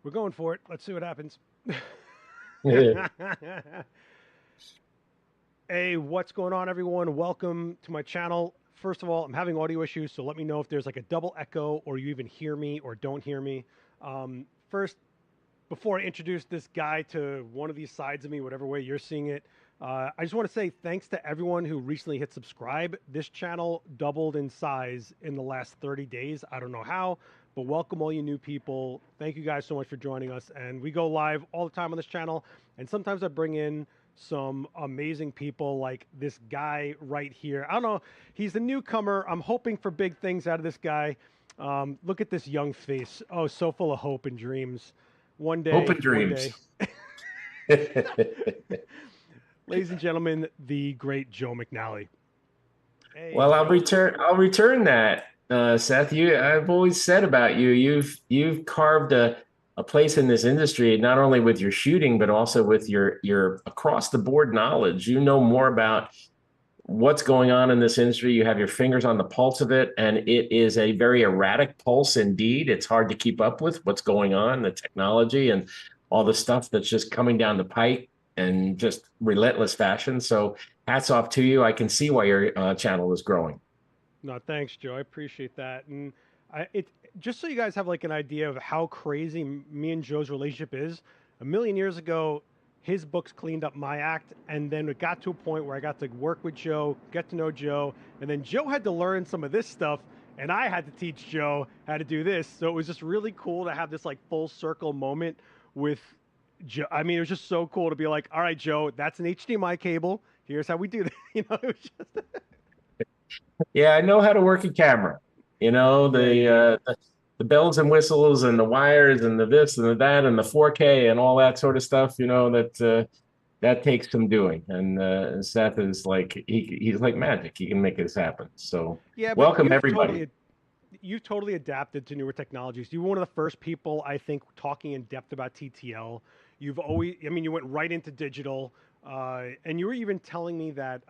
We're going for it. Let's see what happens. Hey, what's going on, everyone? Welcome to my channel. First of all, I'm having audio issues, so let me know if there's like a double echo or you even hear me or don't hear me. First, before I introduce this guy to one of these sides of me, whatever way you're seeing it, I just want to say thanks to everyone who recently hit subscribe. This channel doubled in size in the last 30 days. I don't know how, but welcome all you new people. Thank you guys so much for joining us. And we go live all the time on this channel. And sometimes I bring in some amazing people like this guy right here. I don't know. He's a newcomer. I'm hoping for big things out of this guy. Look at this young face. Oh, so full of hope and dreams. One day. Hope and dreams. Ladies and gentlemen, the great Joe McNally. Hey, well, Joe. I'll return that, Seth. I've always said about you've carved a place in this industry, not only with your shooting, but also with your across the board knowledge. You know more about what's going on in this industry. You have your fingers on the pulse of it, and it is a very erratic pulse indeed. It's hard to keep up with what's going on, the technology and all the stuff that's just coming down the pipe and just relentless fashion. So hats off to you. I can see why your channel is growing. No, thanks, Joe. I appreciate that. And just so you guys have like an idea of how crazy me and Joe's relationship is, a million years ago, his books cleaned up my act. And then it got to a point where I got to work with Joe, get to know Joe. And then Joe had to learn some of this stuff. And I had to teach Joe how to do this. So it was just really cool to have this like full circle moment with Joe. I mean, it was just so cool to be like, all right, Joe, that's an HDMI cable. Here's how we do that. You know, it was just... Yeah, I know how to work a camera. You know, the bells and whistles and the wires and the this and the that and the 4K and all that sort of stuff, you know, that takes some doing. And Seth is like, he's like magic. He can make this happen. So yeah, welcome everybody. You've totally adapted to newer technologies. You were one of the first people, I think, talking in depth about TTL. You've always, I mean, you went right into digital, and you were even telling me that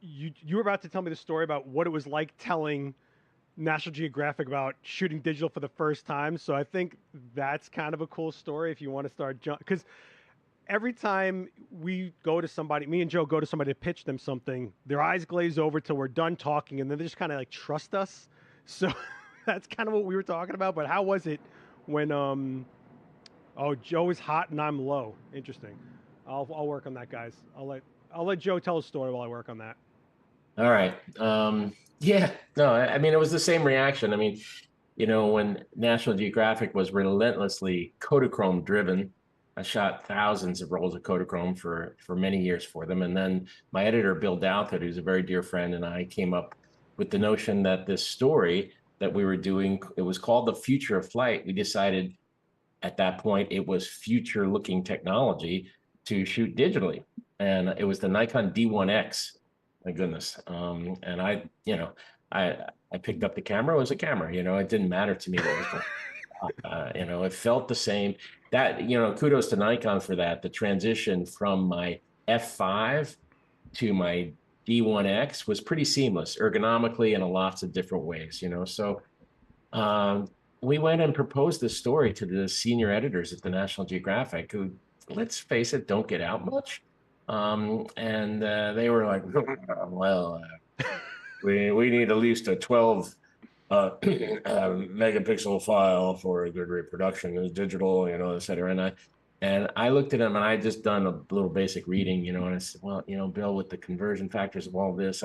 you were about to tell me the story about what it was like telling National Geographic about shooting digital for the first time. So I think that's kind of a cool story if you want to start because every time we go to somebody, me and Joe go to somebody to pitch them something, their eyes glaze over till we're done talking, and then they just kind of like trust us. So that's kind of what we were talking about. But how was it when oh, Joe is hot and I'm low? Interesting. I'll work on that, guys. I'll let Joe tell a story while I work on that. All right. Yeah, no, I mean, it was the same reaction. I mean, you know, when National Geographic was relentlessly Kodachrome driven, I shot thousands of rolls of Kodachrome for many years for them. And then my editor, Bill Douthit, who's a very dear friend, and I came up with the notion that this story that we were doing, it was called The Future of Flight. We decided at that point it was future looking technology to shoot digitally. And it was the Nikon D1X. My goodness. And I picked up the camera. It was a camera, you know, it didn't matter to me what was going on. You know, it felt the same. That, you know, kudos to Nikon for that. The transition from my F5 to my D1X was pretty seamless, ergonomically and in lots of different ways, you know. So we went and proposed this story to the senior editors at the National Geographic, who, let's face it, don't get out much. And they were like, well, we need at least a 12 megapixel file for a good reproduction. It's digital, you know, et cetera. And I looked at them, and I just done a little basic reading, you know, and I said, well, you know, Bill, with the conversion factors of all this,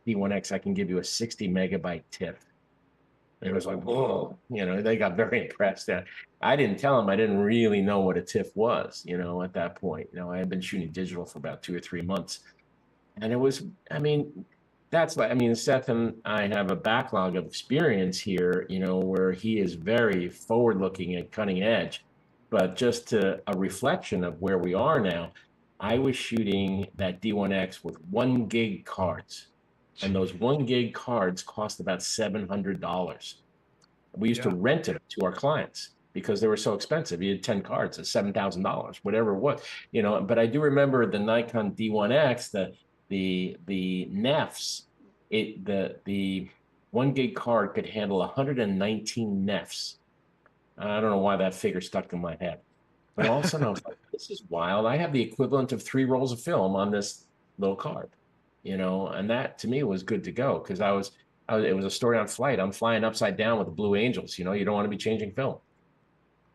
D1X, I can give you a 60 megabyte TIFF. It was like, whoa, you know, they got very impressed. I didn't tell them I didn't really know what a TIFF was, you know, at that point. You know, I had been shooting digital for about 2 or 3 months. And it was, I mean, that's like, I mean, Seth and I have a backlog of experience here, you know, where he is very forward looking and cutting edge. But just a reflection of where we are now, I was shooting that D1X with 1 gig cards. And those 1 gig cards cost about $700. We used to rent it to our clients because they were so expensive. You had 10 cards at $7,000, whatever it was, you know. But I do remember the Nikon D1X, the nefs, the 1 gig card could handle 119 nefs. I don't know why that figure stuck in my head. But all of a sudden I was like, this is wild. I have the equivalent of 3 rolls of film on this little card, and that to me was good to go because it was a story on flight. I'm flying upside down with the Blue Angels. You don't want to be changing film.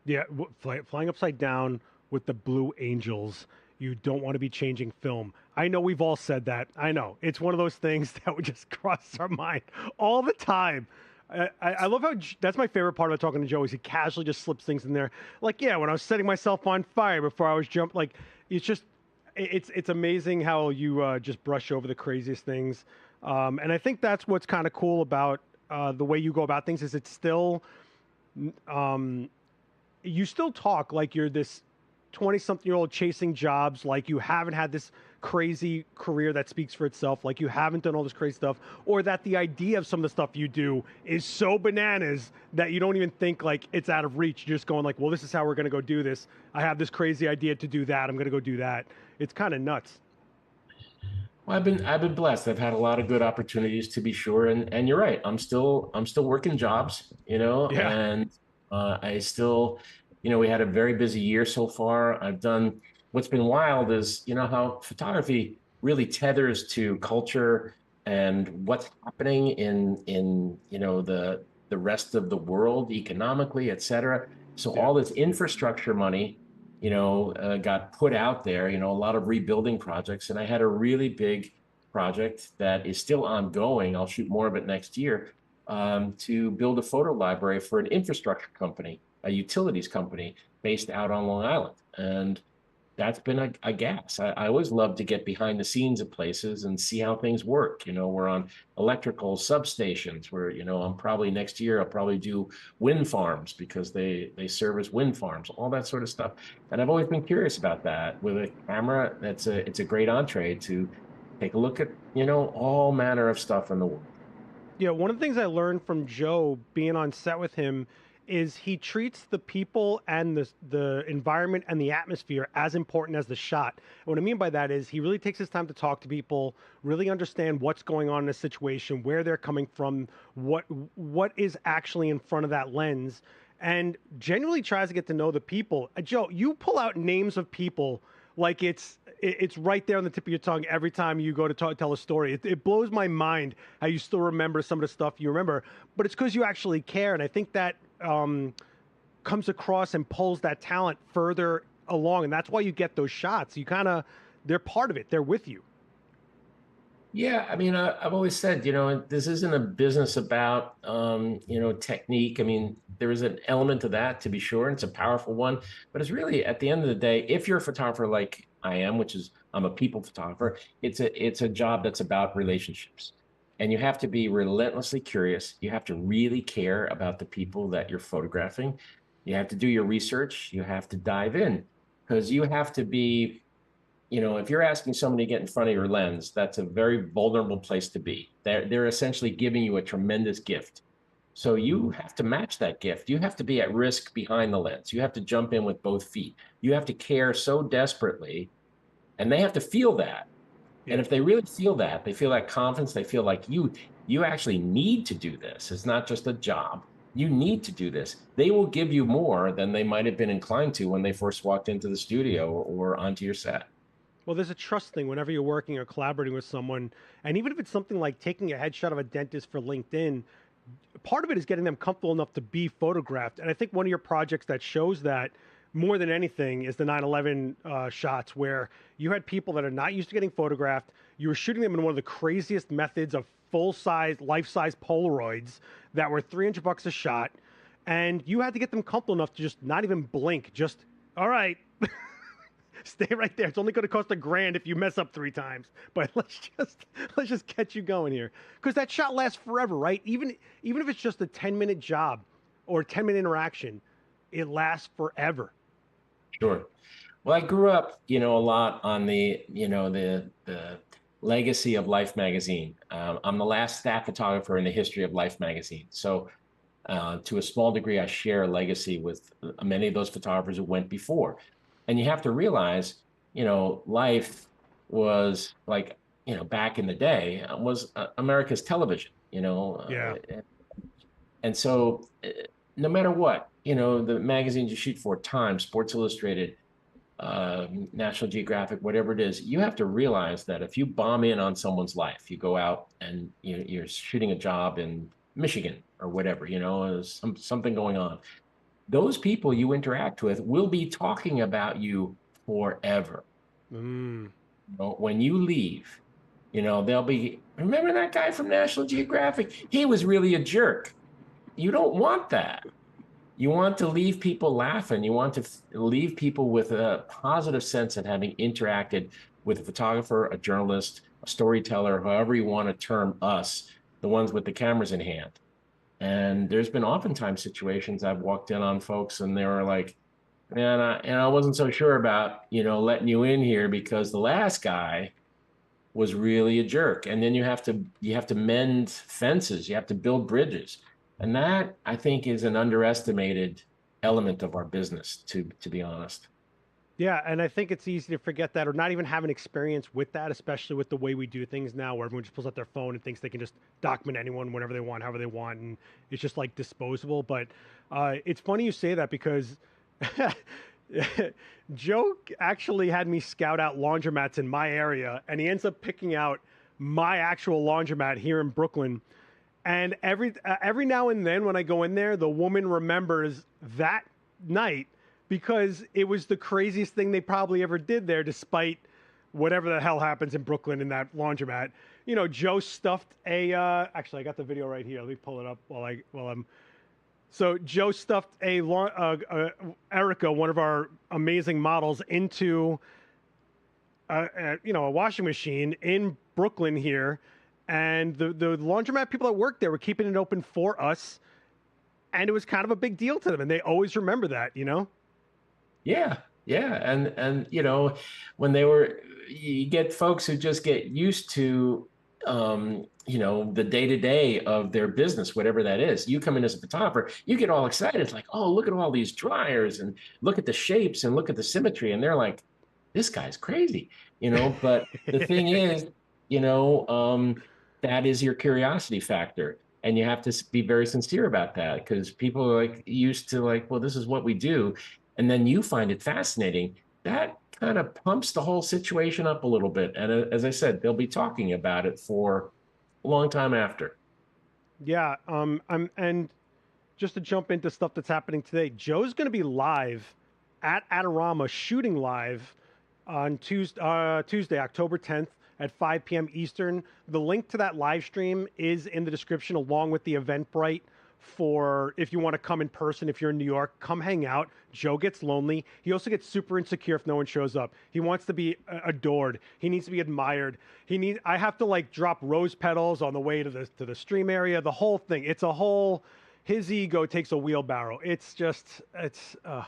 Yeah, flying upside down with the Blue Angels. You don't want to be changing film. I know we've all said that. I know it's one of those things that would just cross our mind all the time. I love how that's my favorite part about talking to Joe is he casually just slips things in there. Like, yeah, when I was setting myself on fire before I was jumped, like it's just it's amazing how you just brush over the craziest things. And I think that's what's kind of cool about the way you go about things is it's still um, you still talk like you're this 20 something year old chasing jobs, like you haven't had this crazy career that speaks for itself, like you haven't done all this crazy stuff, or that the idea of some of the stuff you do is so bananas that you don't even think like it's out of reach. You're just going like, well, this is how we're going to go do this. I have this crazy idea to do that. I'm going to go do that. It's kind of nuts. Well, I've been blessed. I've had a lot of good opportunities to be sure. And you're right. I'm still working jobs, Yeah. and I still, we had a very busy year so far. What's been wild is, how photography really tethers to culture and what's happening in the rest of the world economically, et cetera. So Yeah. all this infrastructure money got put out there, a lot of rebuilding projects. And I had a really big project that is still ongoing. I'll shoot more of it next year to build a photo library for an infrastructure company, a utilities company based out on Long Island. And that's been a gas. I always love to get behind the scenes of places and see how things work. We're on electrical substations where, I'm probably next year, I'll probably do wind farms because they service wind farms, all that sort of stuff. And I've always been curious about that with a camera. It's a great entree to take a look at, all manner of stuff in the world. Yeah, one of the things I learned from Joe being on set with him is he treats the people and the environment and the atmosphere as important as the shot. And what I mean by that is he really takes his time to talk to people, really understand what's going on in a situation, where they're coming from, what is actually in front of that lens, and genuinely tries to get to know the people. Joe, you pull out names of people like it's right there on the tip of your tongue every time you go to tell a story. It blows my mind how you still remember some of the stuff you remember, but it's because you actually care, and I think that comes across and pulls that talent further along, and that's why you get those shots. You kind of they're part of it. They're with you. Yeah, I mean, I've always said, this isn't a business about, technique. I mean, there is an element to that, to be sure, and it's a powerful one. But it's really, at the end of the day, if you're a photographer like I am, which is I'm a people photographer, it's a job that's about relationships, and you have to be relentlessly curious. You have to really care about the people that you're photographing. You have to do your research. You have to dive in because you have to be if you're asking somebody to get in front of your lens, that's a very vulnerable place to be. They're essentially giving you a tremendous gift. So you have to match that gift. You have to be at risk behind the lens. You have to jump in with both feet. You have to care so desperately, and they have to feel that. And Yeah. if they really feel that, they feel that confidence, they feel like you actually need to do this. It's not just a job. You need to do this. They will give you more than they might have been inclined to when they first walked into the studio or onto your set. Well, there's a trust thing whenever you're working or collaborating with someone, and even if it's something like taking a headshot of a dentist for LinkedIn, part of it is getting them comfortable enough to be photographed. And I think one of your projects that shows that more than anything is the 9/11 shots, where you had people that are not used to getting photographed. You were shooting them in one of the craziest methods of full size, life size Polaroids that were $300 a shot, and you had to get them comfortable enough to just not even blink. Just all right. Stay right there. It's only going to cost $1,000 if you mess up 3 times. But let's just get you going here, because that shot lasts forever, right? Even if it's just a 10-minute job or a 10-minute interaction, it lasts forever. Sure. Well, I grew up, a lot on the legacy of Life magazine. I'm the last staff photographer in the history of Life magazine. So, to a small degree, I share a legacy with many of those photographers who went before. And you have to realize, Life was like, back in the day, was America's television. Yeah. And so no matter what, the magazines you shoot for, Time, Sports Illustrated, National Geographic, whatever it is, you have to realize that if you bomb in on someone's life, you go out and you're shooting a job in Michigan or whatever, there's something going on. Those people you interact with will be talking about you forever. Mm. When you leave, they'll be, remember that guy from National Geographic? He was really a jerk. You don't want that. You want to leave people laughing. You want to leave people with a positive sense of having interacted with a photographer, a journalist, a storyteller, however you want to term us, the ones with the cameras in hand. And there's been oftentimes situations I've walked in on folks and they were like, man, I wasn't so sure about, letting you in here because the last guy was really a jerk. And then you have to mend fences, you have to build bridges. And that, I think, is an underestimated element of our business, to be honest. Yeah, and I think it's easy to forget that or not even have an experience with that, especially with the way we do things now where everyone just pulls out their phone and thinks they can just document anyone whenever they want, however they want, and it's just like disposable. But it's funny you say that because Joe actually had me scout out laundromats in my area, and he ends up picking out my actual laundromat here in Brooklyn. And every now and then when I go in there, the woman remembers that night because it was the craziest thing they probably ever did there, despite whatever the hell happens in Brooklyn in that laundromat. Joe stuffed a. Actually, I got the video right here. Let me pull it up while I'm. So Joe stuffed Erica, one of our amazing models, into a washing machine in Brooklyn here. And the laundromat people that worked there were keeping it open for us. And it was kind of a big deal to them. And they always remember that, Yeah. Yeah. And when you get folks who just get used to, the day-to-day of their business, whatever that is. You come in as a photographer, you get all excited. It's like, oh, look at all these dryers and look at the shapes and look at the symmetry. And they're like, this guy's crazy, but the thing is, that is your curiosity factor. And you have to be very sincere about that because people are like used to like, well, this is what we do. And then you find it fascinating. That kind of pumps the whole situation up a little bit. And as I said, they'll be talking about it for a long time after. Yeah. And just to jump into stuff that's happening today, Joe's going to be live at Adorama, shooting live on Tuesday, October 10th at 5 p.m. Eastern. The link to that live stream is in the description along with the Eventbrite for if you want to come in person. If you're in New York, come hang out. Joe gets lonely. He also gets super insecure if no one shows up. He wants to be adored. He needs to be admired. I have to like drop rose petals on the way to the stream area. The whole thing. It's a whole. His ego takes a wheelbarrow. It's a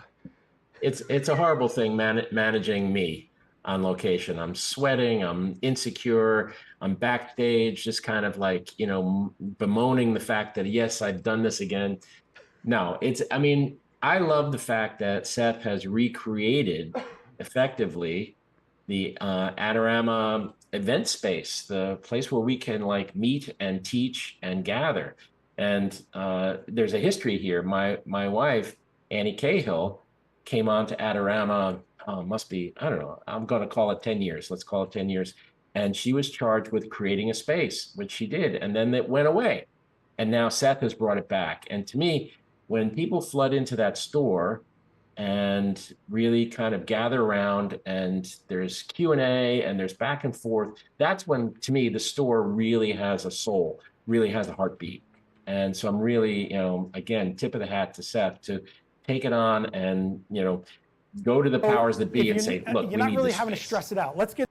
horrible thing managing me on location. I'm sweating, I'm insecure, I'm backstage, just kind of like, bemoaning the fact that, yes, I've done this again. No, I love the fact that Seth has recreated effectively the Adorama event space, the place where we can like meet and teach and gather. And there's a history here. My wife, Annie Cahill, came on to Adorama, must be, I don't know, I'm going to call it 10 years. Let's call it 10 years. And she was charged with creating a space, which she did. And then it went away. And now Seth has brought it back. And to me, when people flood into that store and really kind of gather around and there's Q&A and there's back and forth, that's when, to me, the store really has a soul, really has a heartbeat. And so I'm really, again, tip of the hat to Seth to take it on and, go to the powers that be and say, look, you're not really having to stress it out. Let's get.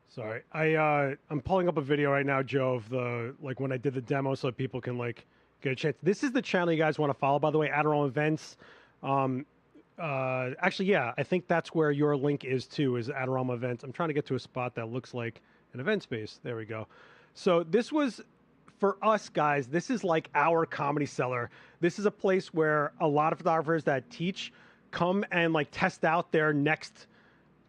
Sorry, I'm pulling up a video right now, Joe, of the like when I did the demo, so people can like get a chance. This is the channel you guys want to follow, by the way, Admiral Events. Actually, yeah, I think that's where your link is too, is Adorama Events. I'm trying to get to a spot that looks like an event space. There we go. So this was, for us guys, this is like our comedy cellar. This is a place where a lot of photographers that teach come and like test out their next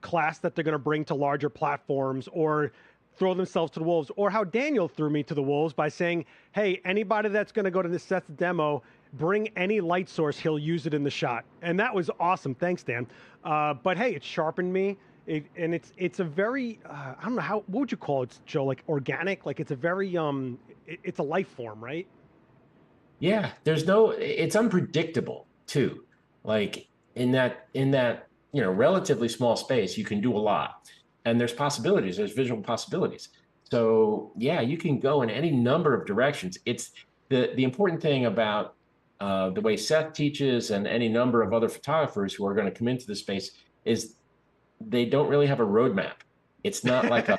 class that they're going to bring to larger platforms or throw themselves to the wolves, or how Daniel threw me to the wolves by saying, hey, anybody that's going to go to this Seth's demo, bring any light source, he'll use it in the shot. And that was awesome. Thanks, Dan. But hey, it sharpened me. And it's a very, I don't know what would you call it, Joe? Like organic? Like it's a very, it's a life form, right? Yeah, it's unpredictable too. Like in that relatively small space, you can do a lot, and there's possibilities. There's visual possibilities. So yeah, you can go in any number of directions. It's the important thing about the way Seth teaches and any number of other photographers who are going to come into the space is they don't really have a roadmap. It's not like a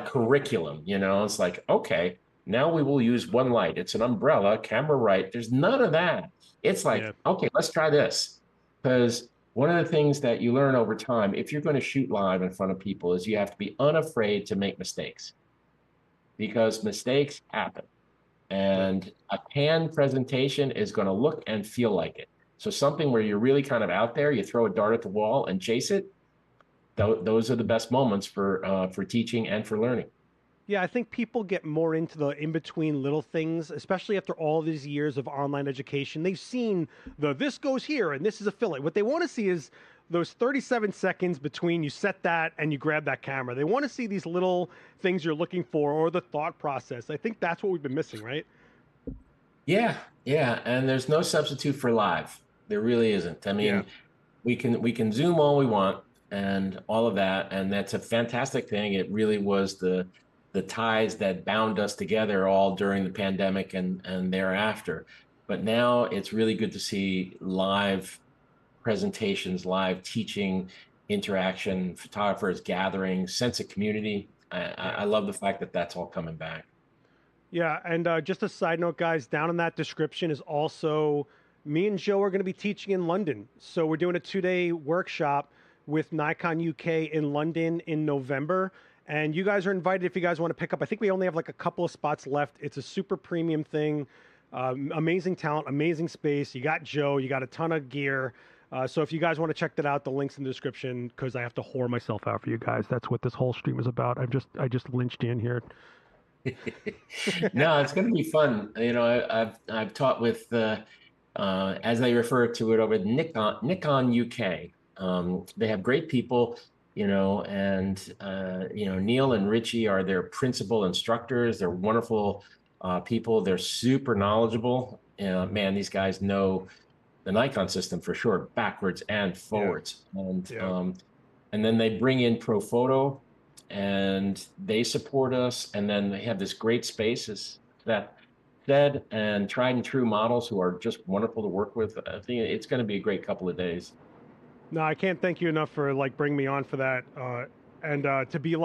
curriculum, It's like, okay, now we will use one light. It's an umbrella, camera right. There's none of that. It's like, Yeah. okay, let's try this. Because one of the things that you learn over time, if you're going to shoot live in front of people, is you have to be unafraid to make mistakes, because mistakes happen. And a pan presentation is going to look and feel like it. So something where you're really kind of out there, you throw a dart at the wall and chase it. Those are the best moments for teaching and for learning. Yeah, I think people get more into the in-between little things, especially after all these years of online education. They've seen this goes here and this is a fillet. What they want to see is those 37 seconds between you set that and you grab that camera. They want to see these little things you're looking for, or the thought process. I think that's what we've been missing, right? Yeah, and there's no substitute for live. There really isn't. I mean, Yeah. we can Zoom all we want and all of that, and that's a fantastic thing. It really was the ties that bound us together all during the pandemic and thereafter. But now it's really good to see live presentations, live teaching, interaction, photographers gathering, sense of community. I love the fact that that's all coming back. Yeah, and just a side note, guys, down in that description is also me and Joe are going to be teaching in London. So we're doing a 2-day workshop with Nikon UK in London in November. And you guys are invited if you guys want to pick up. I think we only have like a couple of spots left. It's a super premium thing. Amazing talent, amazing space. You got Joe, you got a ton of gear. So if you guys want to check that out, the link's in the description, because I have to whore myself out for you guys. That's what this whole stream is about. I just lynched you in here. No, it's going to be fun. I've taught with as they refer to it over at Nikon UK. They have great people, and Neil and Richie are their principal instructors. They're wonderful people. They're super knowledgeable. Man, these guys know the Nikon system for sure, backwards and forwards. Yeah. And then they bring in ProPhoto, and they support us. And then they have this great spaces that said and tried and true models who are just wonderful to work with. I think it's going to be a great couple of days. No, I can't thank you enough for bringing me on for that, and to be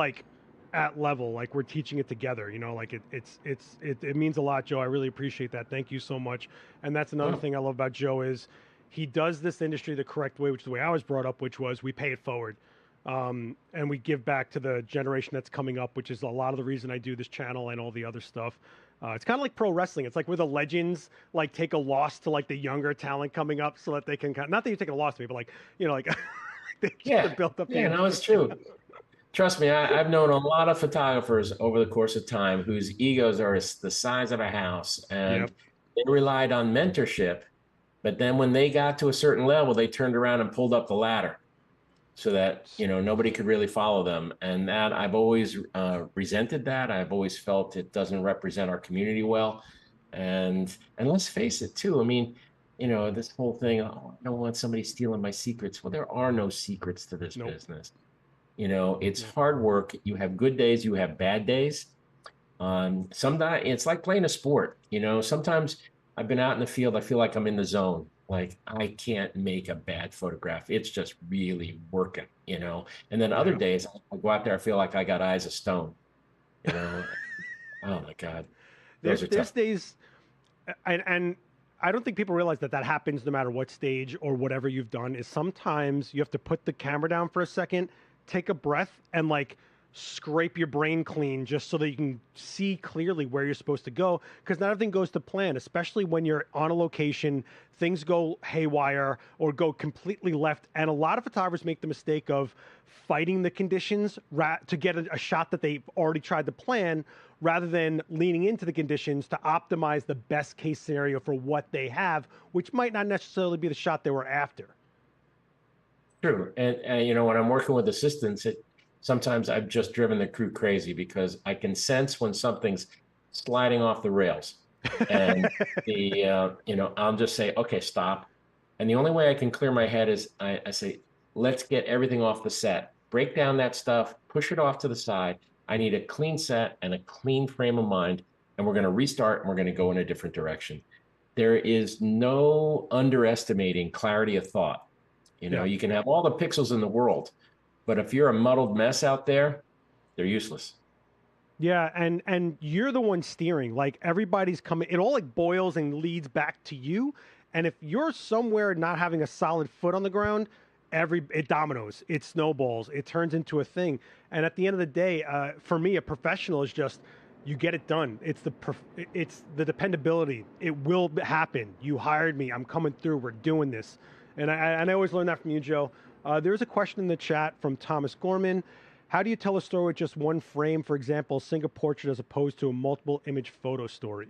at level, like we're teaching it together. It means a lot, Joe. I really appreciate that. Thank you so much. And that's another thing I love about Joe is he does this industry the correct way, which is the way I was brought up, which was we pay it forward, and we give back to the generation that's coming up, which is a lot of the reason I do this channel and all the other stuff. It's kind of like pro wrestling. It's like where the legends take a loss to the younger talent coming up, so that they can not that you're taking a loss to me, but they built up. Yeah, no, it's true. Trust me, I've known a lot of photographers over the course of time whose egos are the size of a house, and they relied on mentorship. But then when they got to a certain level, they turned around and pulled up the ladder, so that nobody could really follow them. And that I've always resented that. I've always felt it doesn't represent our community well. And let's face it too. I mean, this whole thing, oh, I don't want somebody stealing my secrets. Well, there are no secrets to this business. It's hard work. You have good days, you have bad days. Sometimes it's like playing a sport. Sometimes I've been out in the field, I feel like I'm in the zone. Like I can't make a bad photograph. It's just really working, And then other days I go out there, I feel like I got eyes of stone, Oh my God. There's days, and I don't think people realize that happens no matter what stage or whatever you've done, is sometimes you have to put the camera down for a second, take a breath, and scrape your brain clean just so that you can see clearly where you're supposed to go, because not everything goes to plan, especially when you're on a location. Things go haywire or go completely left, and a lot of photographers make the mistake of fighting the conditions to get a shot that they've already tried to plan, rather than leaning into the conditions to optimize the best case scenario for what they have, which might not necessarily be the shot they were after. True. And you know, when I'm working with assistants, sometimes I've just driven the crew crazy because I can sense when something's sliding off the rails. And you know, I'll just say, okay, stop. And the only way I can clear my head is I say, let's get everything off the set, break down that stuff, push it off to the side. I need a clean set and a clean frame of mind, and we're going to restart and we're going to go in a different direction. There is no underestimating clarity of thought. You know, you can have all the pixels in the world, but if you're a muddled mess out there, they're useless. Yeah, and you're the one steering. Like everybody's coming, it all like boils and leads back to you. And if you're somewhere not having a solid foot on the ground, it dominoes, it snowballs, it turns into a thing. And at the end of the day, for me, a professional is just you get it done. It's the dependability. It will happen. You hired me. I'm coming through. We're doing this. And I always learn that from you, Joe. There's a question in the chat from Thomas Gorman. How do you tell a story with just one frame, for example, a single portrait as opposed to a multiple image photo story?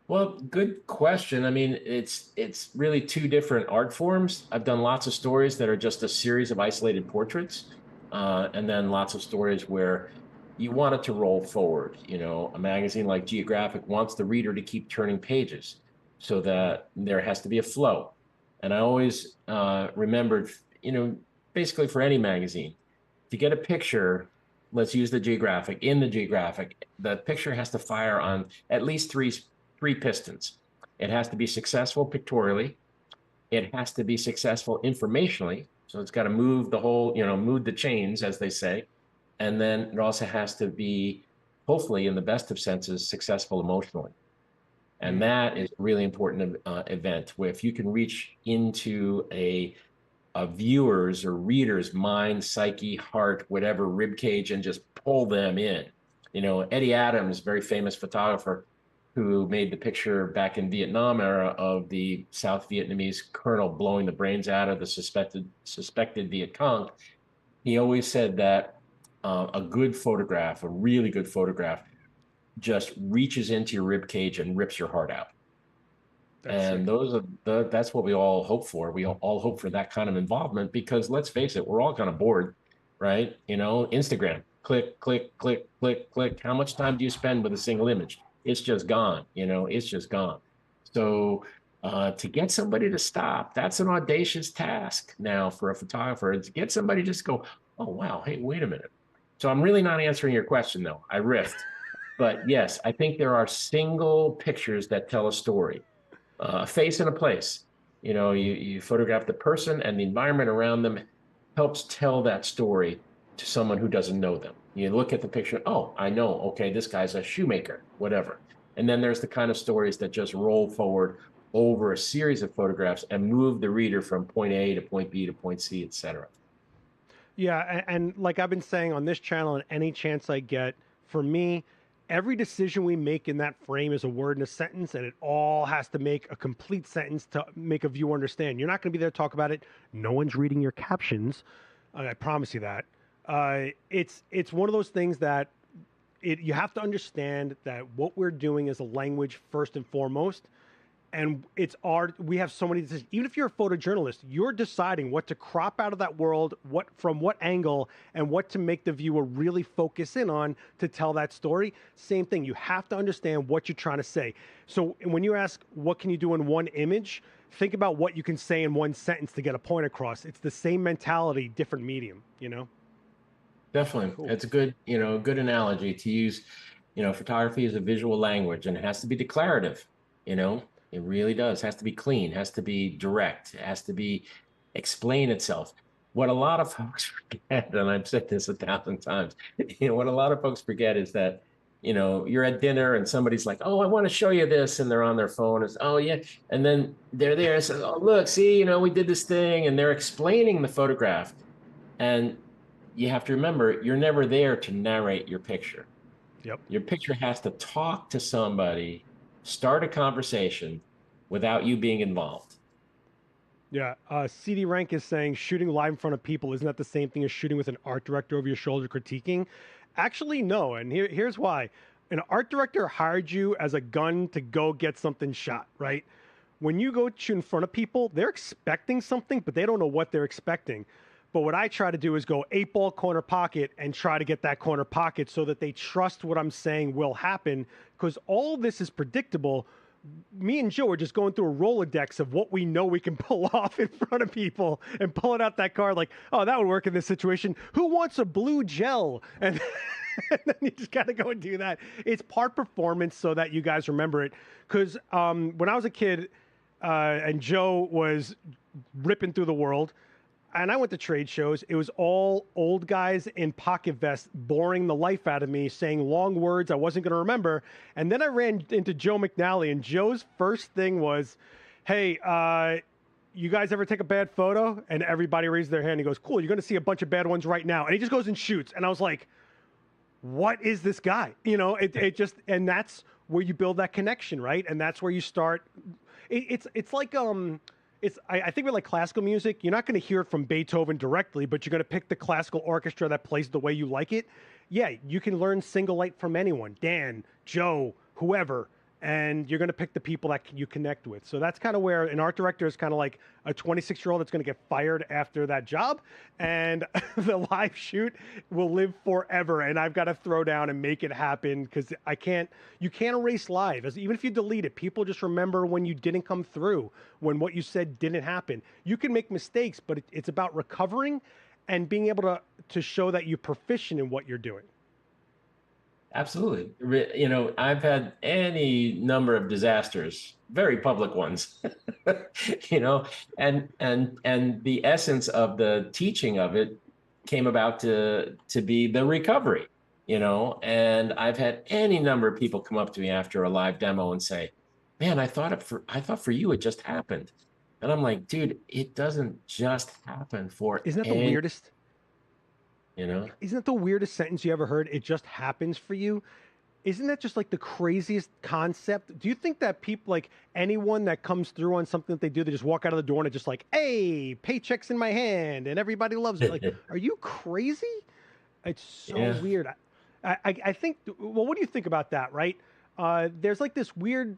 Well, good question. I mean, it's really two different art forms. I've done lots of stories that are just a series of isolated portraits, and then lots of stories where you want it to roll forward. You know, a magazine like Geographic wants the reader to keep turning pages so that there has to be a flow. And I always remembered, you know, basically for any magazine, to get a picture, let's use the Geographic. In the Geographic, the picture has to fire on at least three pistons. It has to be successful pictorially. It has to be successful informationally. So it's got to move the whole, you know, move the chains, as they say. And then it also has to be, hopefully, in the best of senses, successful emotionally. And that is a really important event where if you can reach into a viewer's or reader's mind, psyche, heart, whatever, rib cage, and just pull them in. You know, Eddie Adams, very famous photographer, who made the picture back in Vietnam era of the South Vietnamese colonel blowing the brains out of the suspected Viet Cong. He always said that a good photograph, a really good photograph, just reaches into your rib cage and rips your heart out. And those are that's what we all hope for. We all hope for that kind of involvement because let's face it, we're all kind of bored, right? You know, Instagram, click, click, click, click, click. How much time do you spend with a single image? It's just gone, you know, it's just gone. So to get somebody to stop, that's an audacious task now for a photographer. To get somebody just go, oh, wow, hey, wait a minute. So I'm really not answering your question, though. I riffed. But yes, I think there are single pictures that tell a story. A face and a place. You know, you photograph the person and the environment around them helps tell that story to someone who doesn't know them. You look at the picture, oh, I know, okay, this guy's a shoemaker, whatever. And then there's the kind of stories that just roll forward over a series of photographs and move the reader from point A to point B to point C, et cetera. Yeah, and like I've been saying on this channel and any chance I get, for me, every decision we make in that frame is a word in a sentence, and it all has to make a complete sentence to make a viewer understand. You're not going to be there to talk about it. No one's reading your captions. I promise you that. It's one of those things that you have to understand that what we're doing is a language first and foremost. And it's art. We have so many decisions. Even if you're a photojournalist, you're deciding what to crop out of that world, from what angle, and what to make the viewer really focus in on to tell that story. Same thing. You have to understand what you're trying to say. So when you ask, what can you do in one image? Think about what you can say in one sentence to get a point across. It's the same mentality, different medium, you know? Definitely. Cool. It's a good, good analogy to use. Photography is a visual language and it has to be declarative, It really does. It has to be clean, has to be direct, it has to explain itself. What a lot of folks forget, and I've said this 1,000 times, what a lot of folks forget is that, you're at dinner and somebody's like, oh, I want to show you this. And they're on their phone. It's, oh, yeah. And then they're there and says, oh, look, see, we did this thing. And they're explaining the photograph. And you have to remember, you're never there to narrate your picture. Yep. Your picture has to talk to somebody, start a conversation without you being involved. Yeah. CD Rank is saying shooting live in front of people, isn't that the same thing as shooting with an art director over your shoulder critiquing? Actually, no. And here's why. An art director hired you as a gun to go get something shot, right? When you go shoot in front of people, they're expecting something, but they don't know what they're expecting. But what I try to do is go 8-ball corner pocket and try to get that corner pocket so that they trust what I'm saying will happen, because all this is predictable. Me and Joe are just going through a Rolodex of what we know we can pull off in front of people and pulling out that card like, oh, that would work in this situation. Who wants a blue gel? And, and then you just got to go and do that. It's part performance so that you guys remember it. Because when I was a kid and Joe was ripping through the world, and I went to trade shows, it was all old guys in pocket vests boring the life out of me, saying long words I wasn't going to remember. And then I ran into Joe McNally, and Joe's first thing was, hey, you guys ever take a bad photo? And everybody raised their hand. He goes, cool, you're going to see a bunch of bad ones right now. And he just goes and shoots. And I was like, what is this guy? You know, it just, and that's where you build that connection, right? And that's where you start. It's like, I think with like classical music, you're not going to hear it from Beethoven directly, but you're going to pick the classical orchestra that plays the way you like it. Yeah, you can learn single light from anyone, Dan, Joe, whoever, and you're going to pick the people that you connect with. So that's kind of where an art director is kind of like a 26-year-old that's going to get fired after that job, and the live shoot will live forever. And I've got to throw down and make it happen, because you can't erase live. Even if you delete it, people just remember when you didn't come through, when what you said didn't happen. You can make mistakes, but it's about recovering and being able to show that you're proficient in what you're doing. Absolutely. You know, I've had any number of disasters, very public ones, you know, and the essence of the teaching of it came about to be the recovery, you know. And I've had any number of people come up to me after a live demo and say, man, I thought for you, it just happened. And I'm like, dude, it doesn't just happen for Isn't that the weirdest? You know, isn't that the weirdest sentence you ever heard? It just happens for you. Isn't that just like the craziest concept? Do you think that people, like anyone that comes through on something that they do, they just walk out of the door and it's just like, hey, paycheck's in my hand and everybody loves it? Like, are you crazy? It's so weird. I think, well, what do you think about that, right? There's like this weird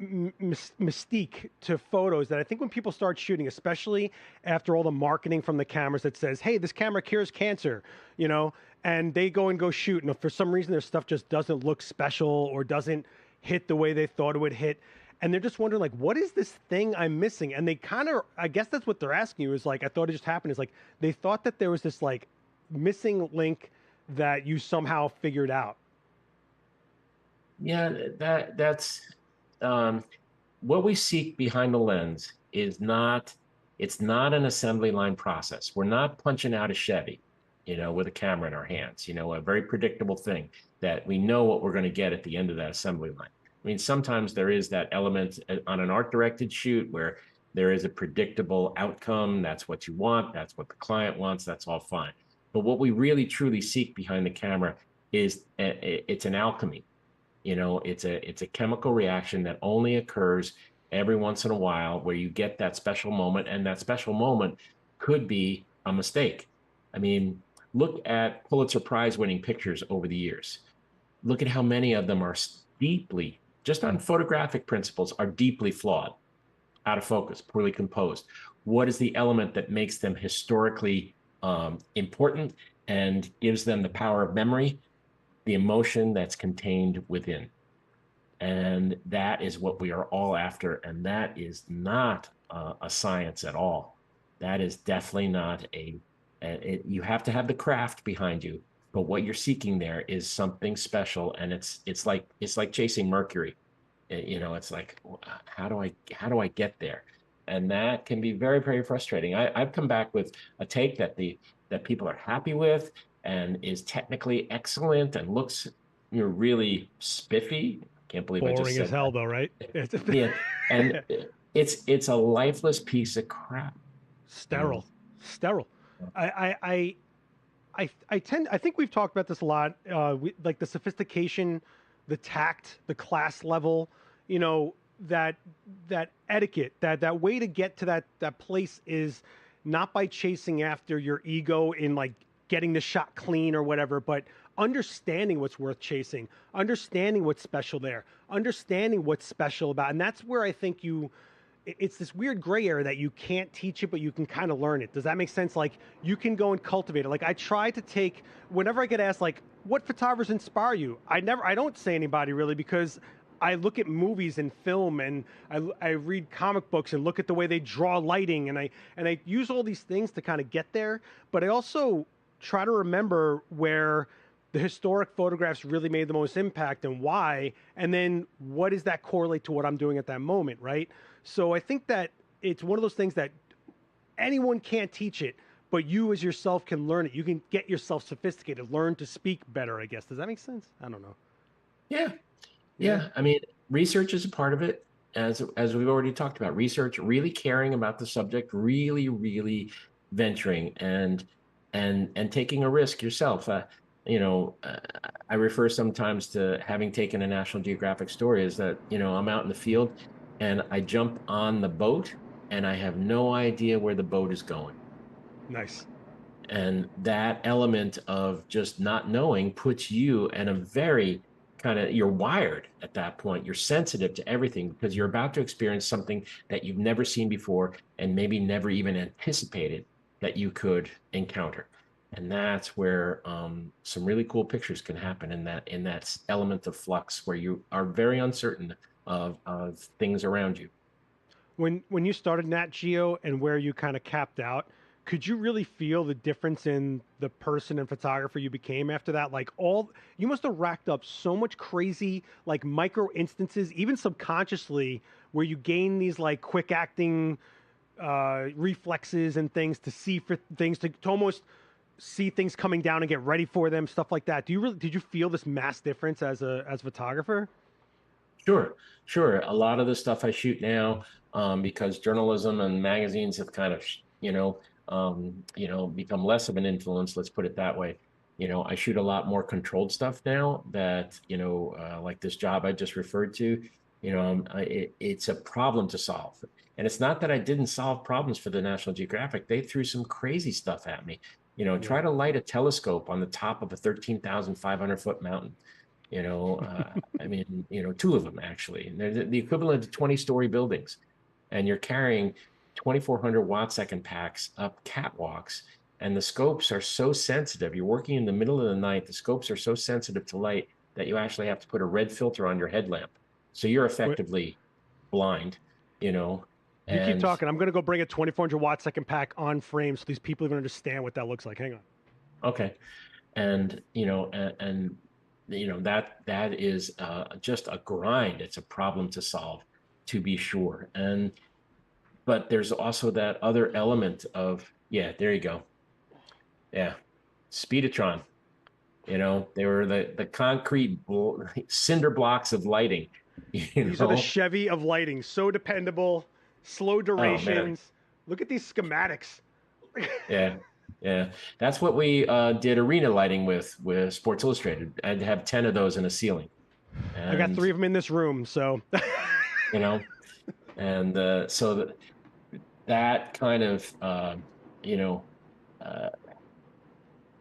mystique to photos that I think when people start shooting, especially after all the marketing from the cameras that says, hey, this camera cures cancer, you know, and they go shoot, and if for some reason their stuff just doesn't look special or doesn't hit the way they thought it would hit, and they're just wondering, like, what is this thing I'm missing? And they kind of, I guess that's what they're asking you, is like, I thought it just happened, is like they thought that there was this like missing link that you somehow figured out. Yeah, that's what we seek behind the lens is it's not an assembly line process. We're not punching out a Chevy, you know, with a camera in our hands, you know, a very predictable thing that we know what we're going to get at the end of that assembly line. I mean, sometimes there is that element on an art directed shoot where there is a predictable outcome. That's what you want. That's what the client wants. That's all fine. But what we really truly seek behind the camera is it's an alchemy. You know, it's a chemical reaction that only occurs every once in a while where you get that special moment, and that special moment could be a mistake. I mean, look at Pulitzer Prize winning pictures over the years. Look at how many of them are deeply, just on photographic principles, are deeply flawed, out of focus, poorly composed. What is the element that makes them historically important and gives them the power of memory? The emotion that's contained within. And that is what we are all after. And that is not a science at all. That is definitely not you have to have the craft behind you, but what you're seeking there is something special. And it's like chasing mercury. You know, it's like, how do I get there? And that can be very, very frustrating. I've come back with a take that people are happy with, and is technically excellent and looks, you know, really spiffy. Can't believe boring I just said as hell, that. though, right? Yeah, and it's a lifeless piece of crap. Sterile. I think we've talked about this a lot. Like the sophistication, the tact, the class level. You know, that etiquette, that way to get to that place is not by chasing after your ego in like getting the shot clean or whatever, but understanding what's worth chasing, understanding what's special there, understanding what's special about, and that's where I think it's this weird gray area that you can't teach it, but you can kind of learn it. Does that make sense? Like you can go and cultivate it. Like I try to take, whenever I get asked like, what photographers inspire you? I don't say anybody really, because I look at movies and film, and I read comic books and look at the way they draw lighting, and I use all these things to kind of get there. But I also try to remember where the historic photographs really made the most impact and why, and then what does that correlate to what I'm doing at that moment, right? So I think that it's one of those things that anyone can't teach it, but you as yourself can learn it. You can get yourself sophisticated, learn to speak better, I guess. Does that make sense? I don't know. Yeah. I mean, research is a part of it, as we've already talked about. Research, really caring about the subject, really venturing and taking a risk yourself. I refer sometimes to having taken a National Geographic story, is that, I'm out in the field and I jump on the boat and I have no idea where the boat is going. Nice. And that element of just not knowing puts you in a very you're wired at that point. You're sensitive to everything because you're about to experience something that you've never seen before and maybe never even anticipated that you could encounter. And that's where some really cool pictures can happen in that element of flux where you are very uncertain of things around you. When you started Nat Geo and where you kind of capped out, could you really feel the difference in the person and photographer you became after that? Like you must have racked up so much crazy, like micro instances, even subconsciously, where you gain these like quick acting reflexes and things to see for things to almost see things coming down and get ready for them, stuff like that. Did you feel this mass difference as a photographer? Sure. A lot of the stuff I shoot now, because journalism and magazines have kind of, become less of an influence. Let's put it that way. I shoot a lot more controlled stuff now that, like this job I just referred to, it's a problem to solve. And it's not that I didn't solve problems for the National Geographic. They threw some crazy stuff at me. Try to light a telescope on the top of a 13,500 foot mountain. I mean, two of them actually, and they're the equivalent to 20-story buildings, and you're carrying 2,400 watt-second packs up catwalks, and the scopes are so sensitive. You're working in the middle of the night. The scopes are so sensitive to light that you actually have to put a red filter on your headlamp, so you're effectively blind. You keep talking. I'm going to go bring a 2,400 watt-second pack on frame so these people even understand what that looks like. Hang on. Okay, and that is just a grind. It's a problem to solve, to be sure. But there's also that other element of, there you go. Yeah. Speedotron, they were the concrete cinder blocks of lighting. These are the Chevy of lighting. So dependable, slow durations. Look at these schematics. Yeah, that's what we did arena lighting with Sports Illustrated. I'd have 10 of those in a ceiling. I got 3 of them in this room, so. So that kind of,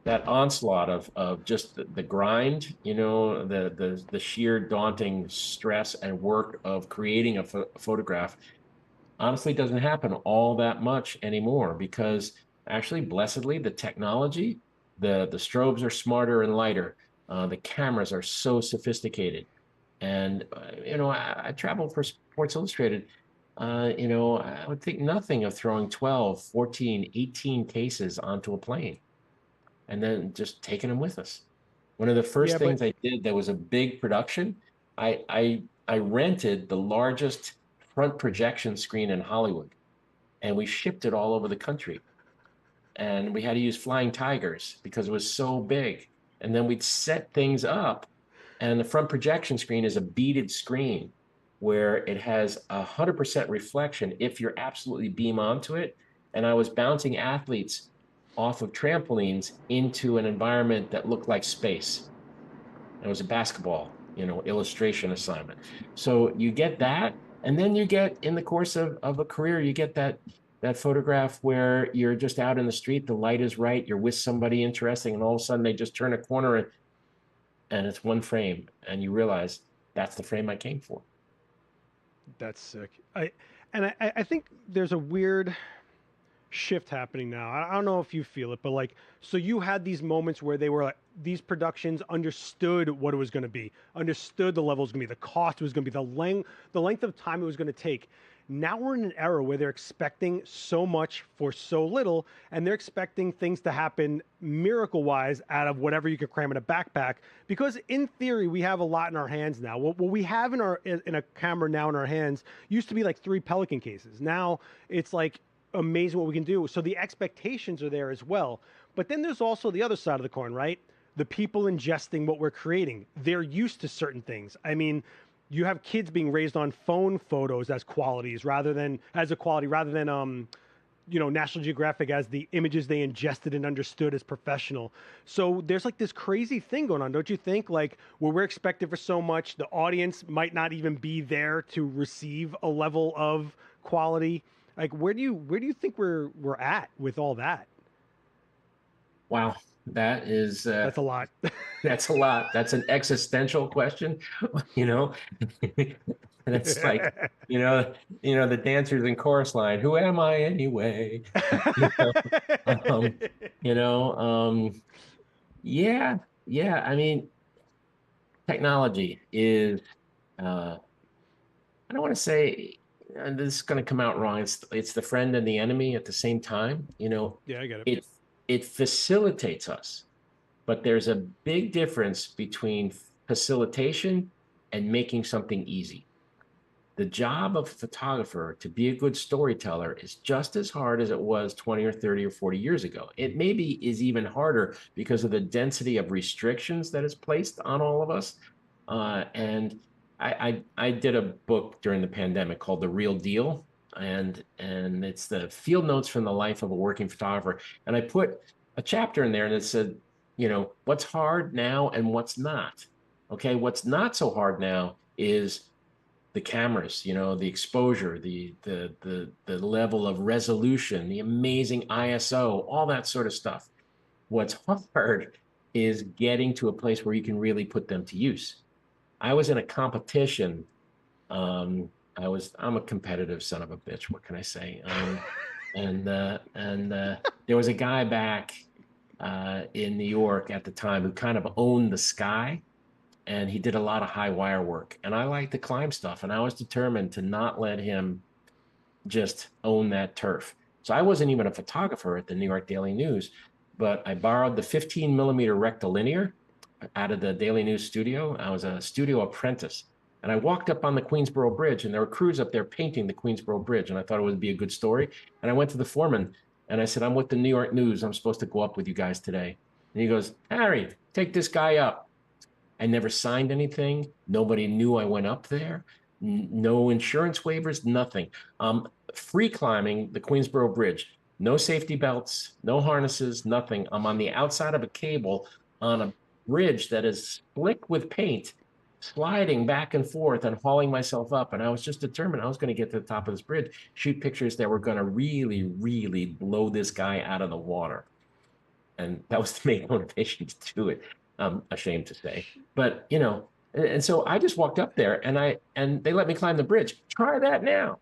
that onslaught of just the grind, the sheer daunting stress and work of creating a photograph, honestly doesn't happen all that much anymore, because actually, blessedly, the technology, the strobes are smarter and lighter. The cameras are so sophisticated. And, I travel for Sports Illustrated. I would think nothing of throwing 12, 14, 18 cases onto a plane and then just taking them with us. One of the first things I did that was a big production, I rented the largest front projection screen in Hollywood, and we shipped it all over the country. And we had to use Flying Tigers because it was so big. And then we'd set things up, and the front projection screen is a beaded screen where it has 100% reflection if you're absolutely beam onto it. And I was bouncing athletes off of trampolines into an environment that looked like space. It was a basketball, illustration assignment. So you get that, and then you get, in the course of a career, you get that that photograph where you're just out in the street, the light is right, you're with somebody interesting, and all of a sudden they just turn a corner and it's one frame, and you realize that's the frame I came for. That's sick. I think there's a weird shift happening now. I don't know if you feel it, but like, so you had these moments where they were like, these productions understood what it was going to be, understood the level was going to be, the cost was going to be, the length of time it was going to take. Now we're in an era where they're expecting so much for so little, and they're expecting things to happen miracle-wise out of whatever you could cram in a backpack. Because in theory, we have a lot in our hands now. What we have in a camera now in our hands used to be like 3 Pelican cases. Now it's like amazing what we can do. So the expectations are there as well. But then there's also the other side of the coin, right? The people ingesting what we're creating. They're used to certain things. I mean, you have kids being raised on phone photos as qualities rather than National Geographic as the images they ingested and understood as professional. So there's like this crazy thing going on, don't you think? Like, where we're expected for so much, the audience might not even be there to receive a level of quality. Like, where do you think we're at with all that? Wow, that's a lot. That's a lot. That's an existential question, you know. And it's like, the dancers in chorus line, who am I anyway? you know, um, yeah, yeah. I mean, technology is, I don't want to say, and this is going to come out wrong. It's the friend and the enemy at the same time. Yeah, I get it. It facilitates us, but there's a big difference between facilitation and making something easy. The job of a photographer to be a good storyteller is just as hard as it was 20 or 30 or 40 years ago. It maybe is even harder because of the density of restrictions that is placed on all of us. And I did a book during the pandemic called The Real Deal, and it's the field notes from the life of a working photographer. And I put a chapter in there and it said, what's hard now and what's not. Okay, what's not so hard now is the cameras, the exposure, the level of resolution, the amazing ISO, all that sort of stuff. What's hard is getting to a place where you can really put them to use. I was in a competition. I'm a competitive son of a bitch. What can I say? And there was a guy back in New York at the time who kind of owned the sky. And he did a lot of high wire work. And I like to climb stuff. And I was determined to not let him just own that turf. So I wasn't even a photographer at the New York Daily News, but I borrowed the 15 millimeter rectilinear out of the Daily News studio. I was a studio apprentice. And I walked up on the Queensboro Bridge, and there were crews up there painting the Queensboro Bridge. And I thought it would be a good story. And I went to the foreman and I said, I'm with the New York News. I'm supposed to go up with you guys today. And he goes, Harry, take this guy up. I never signed anything. Nobody knew I went up there. No insurance waivers, nothing. Free climbing the Queensboro Bridge. No safety belts, no harnesses, nothing. I'm on the outside of a cable on a bridge that is slick with paint, sliding back and forth and hauling myself up. And I was just determined I was going to get to the top of this bridge, shoot pictures that were going to really, really blow this guy out of the water. And that was the main motivation to do it. I'm ashamed to say, but and so I just walked up there and they let me climb the bridge. Try that now.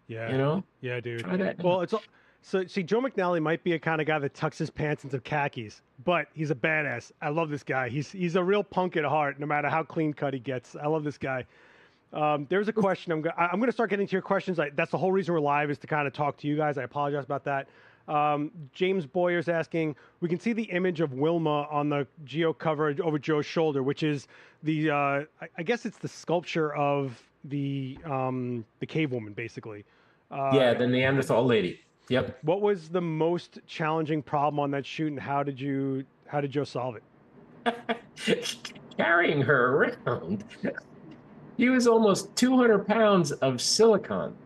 Yeah. Yeah, dude. Try that now. Well, so see, Joe McNally might be a kind of guy that tucks his pants into khakis, but he's a badass. I love this guy. He's a real punk at heart, no matter how clean cut he gets. I love this guy. There's a question. I'm going to start getting to your questions. That's the whole reason we're live, is to kind of talk to you guys. I apologize about that. James Boyer's asking, we can see the image of Wilma on the Geo cover over Joe's shoulder, which is the, I guess it's the sculpture of the cave woman, basically. Yeah, the Neanderthal lady. Yep. What was the most challenging problem on that shoot, and how did Joe solve it? Carrying her around. He was almost 200 pounds of silicone,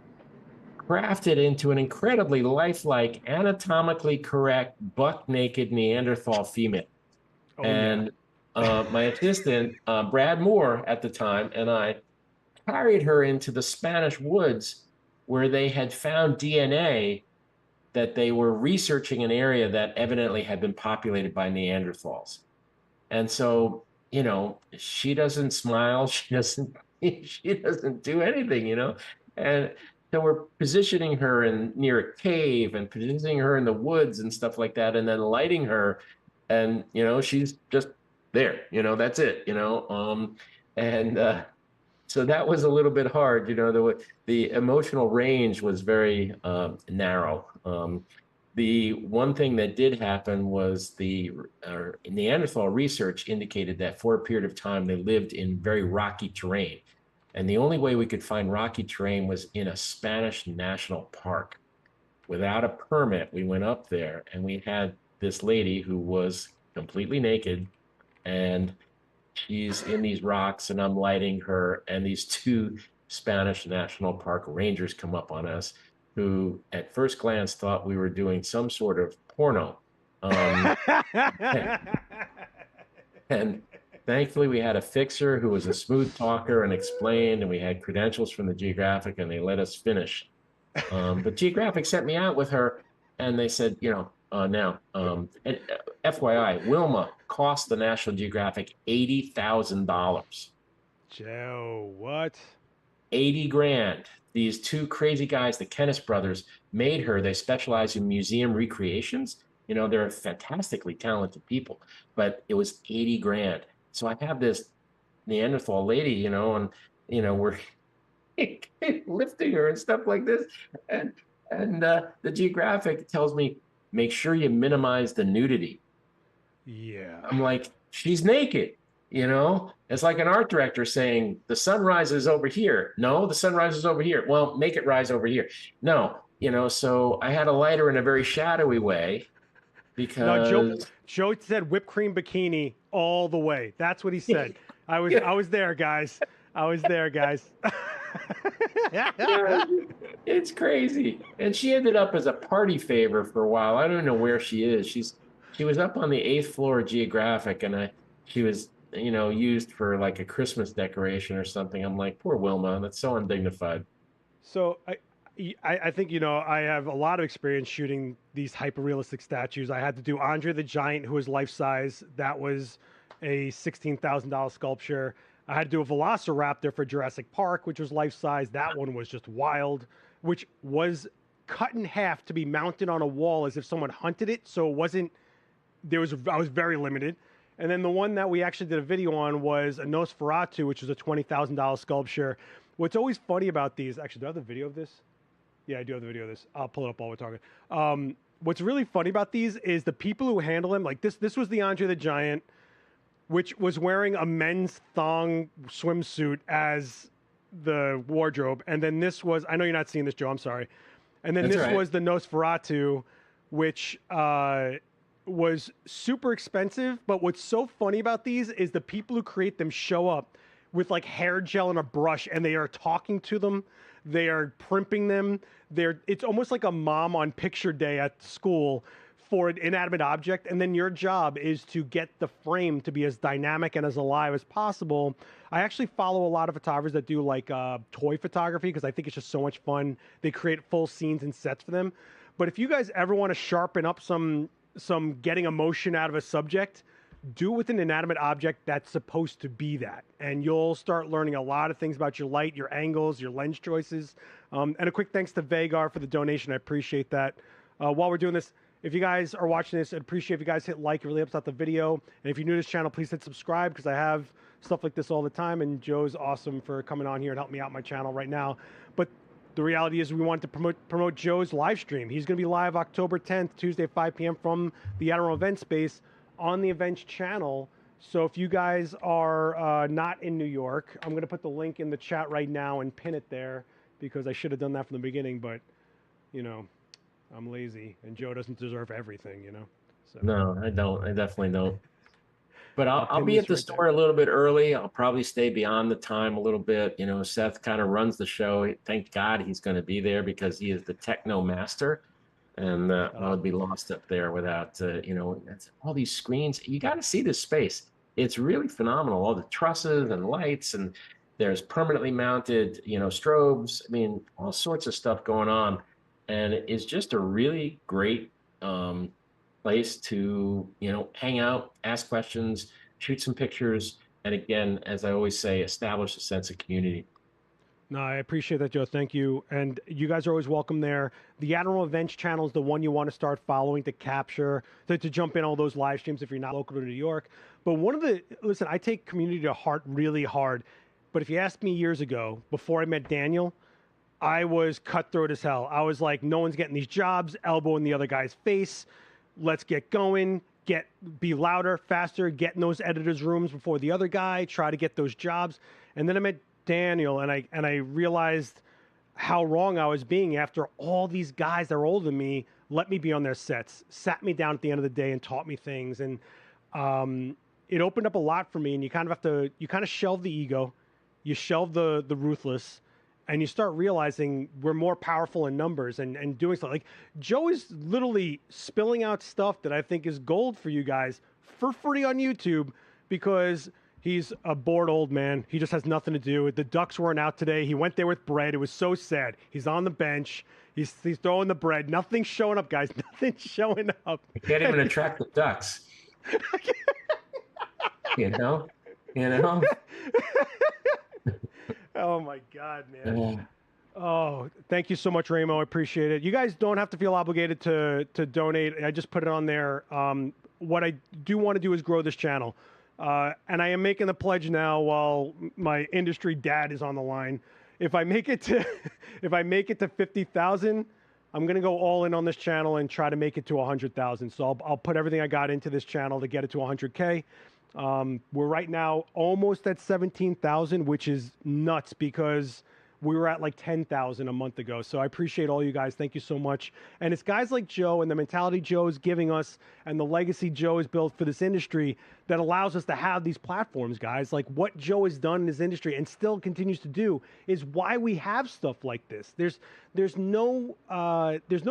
crafted into an incredibly lifelike, anatomically correct, buck-naked Neanderthal female. Oh, and my assistant, Brad Moore at the time, and I carried her into the Spanish woods where they had found DNA that they were researching an area that evidently had been populated by Neanderthals. And so, she doesn't smile, she doesn't do anything, And so we're positioning her near a cave and positioning her in the woods and stuff like that, and then lighting her, and she's just there, that's it, and so that was a little bit hard, the emotional range was very narrow. The one thing that did happen was the Neanderthal research indicated that for a period of time they lived in very rocky terrain. And the only way we could find rocky terrain was in a Spanish national park. Without a permit, we went up there and we had this lady who was completely naked, and she's in these rocks, and I'm lighting her, and these two Spanish National Park rangers come up on us, who at first glance thought we were doing some sort of porno. And thankfully we had a fixer who was a smooth talker and explained, and we had credentials from the Geographic, and they let us finish. But Geographic sent me out with her, and they said, and FYI, Wilma cost the National Geographic $80,000. Joe, what? 80 grand. These two crazy guys, the Kennis brothers, made her. They specialize in museum recreations. They're fantastically talented people, but it was 80 grand. So I have this Neanderthal lady, and we're lifting her and stuff like this, and the Geographic tells me, make sure you minimize the nudity. Yeah. I'm like, she's naked, It's like an art director saying, the sun rises over here. No, the sun rises over here. Well, make it rise over here. No, so I had to light her in a very shadowy way because... No, Joe said whipped cream bikini all the way. That's what he said. I was there, guys. I was there, guys. Yeah, it's crazy. And she ended up as a party favor for a while. I don't know where she is. She was up on the 8th floor of Geographic, and she was, used for like a Christmas decoration or something. I'm like, poor Wilma. That's so undignified. So I think, I have a lot of experience shooting these hyper-realistic statues. I had to do Andre the Giant, who was life-size. That was a $16,000 sculpture. I had to do a Velociraptor for Jurassic Park, which was life-size. That one was just wild, which was cut in half to be mounted on a wall as if someone hunted it. So it wasn't, I was very limited. And then the one that we actually did a video on was a Nosferatu, which was a $20,000 sculpture. What's always funny about these, actually, do I have the video of this? Yeah, I do have the video of this. I'll pull it up while we're talking. What's really funny about these is the people who handle them, like this was the Andre the Giant, which was wearing a men's thong swimsuit as the wardrobe. And then this was, I know you're not seeing this, Joe, I'm sorry. And then this was the Nosferatu, which was super expensive. But what's so funny about these is the people who create them show up with like hair gel and a brush, and they are talking to them. They are primping them. It's almost like a mom on picture day at school for an inanimate object, and then your job is to get the frame to be as dynamic and as alive as possible. I actually follow a lot of photographers that do like toy photography because I think it's just so much fun. They create full scenes and sets for them. But if you guys ever want to sharpen up some getting emotion out of a subject, do it with an inanimate object that's supposed to be that. And you'll start learning a lot of things about your light, your angles, your lens choices. And a quick thanks to Vagar for the donation. I appreciate that. While we're doing this, if you guys are watching this, I'd appreciate if you guys hit like. It really helps out the video. And if you're new to this channel, please hit subscribe because I have stuff like this all the time. And Joe's awesome for coming on here and helping me out my channel right now. But the reality is we wanted to promote Joe's live stream. He's going to be live October 10th, Tuesday, 5 p.m. from the Admiral Events space on the Events channel. So if you guys are not in New York, I'm going to put the link in the chat right now and pin it there because I should have done that from the beginning, but, I'm lazy, and Joe doesn't deserve everything, So. No, I don't. I definitely don't. But I'll be at the store there. a little bit early. I'll probably stay beyond the time a little bit. Seth kind of runs the show. Thank God he's going to be there because he is the techno master. And I would be lost up there without, all these screens. You got to see this space. It's really phenomenal. All the trusses and lights, and there's permanently mounted, strobes. I mean, all sorts of stuff going on. and it is just a really great place to, hang out, ask questions, shoot some pictures, and again, as I always say, establish a sense of community. No, I appreciate that, Joe. Thank you. And you guys are always welcome there. The Admiral Events channel is the one you want to start following to capture, to jump in all those live streams if you're not local to New York. But listen, I take community to heart really hard. But if you asked me years ago, before I met Daniel, I was cutthroat as hell. I was like, no one's getting these jobs, elbowing the other guy's face. Let's get going, be louder, faster, get in those editors' rooms before the other guy, try to get those jobs. And then I met Daniel, and I realized how wrong I was being after all these guys that are older than me let me be on their sets, sat me down at the end of the day and taught me things. And it opened up a lot for me. And you kind of shelve the ego, you shelve the ruthless, and you start realizing we're more powerful in numbers and doing stuff. Like Joe is literally spilling out stuff that I think is gold for you guys for free on YouTube because he's a bored old man. He just has nothing to do. The Ducks weren't out today. He went there with bread. It was so sad. He's on the bench. He's throwing the bread. Nothing's showing up, guys. Nothing's showing up. You can't even attract the Ducks. you know? Oh my God, man. Oh, thank you so much, Ramo. I appreciate it. You guys don't have to feel obligated to donate. I just put it on there. What I do want to do is grow this channel. And I am making the pledge now while my industry dad is on the line. If I make it to 50,000, I'm going to go all in on this channel and try to make it to 100,000. So I'll put everything I got into this channel to get it to 100K. We're right now almost at 17,000, which is nuts because we were at like 10,000 a month ago. So I appreciate all you guys. Thank you so much. And it's guys like Joe and the mentality Joe is giving us and the legacy Joe has built for this industry that allows us to have these platforms, guys. Like what Joe has done in this industry and still continues to do is why we have stuff like this. There's no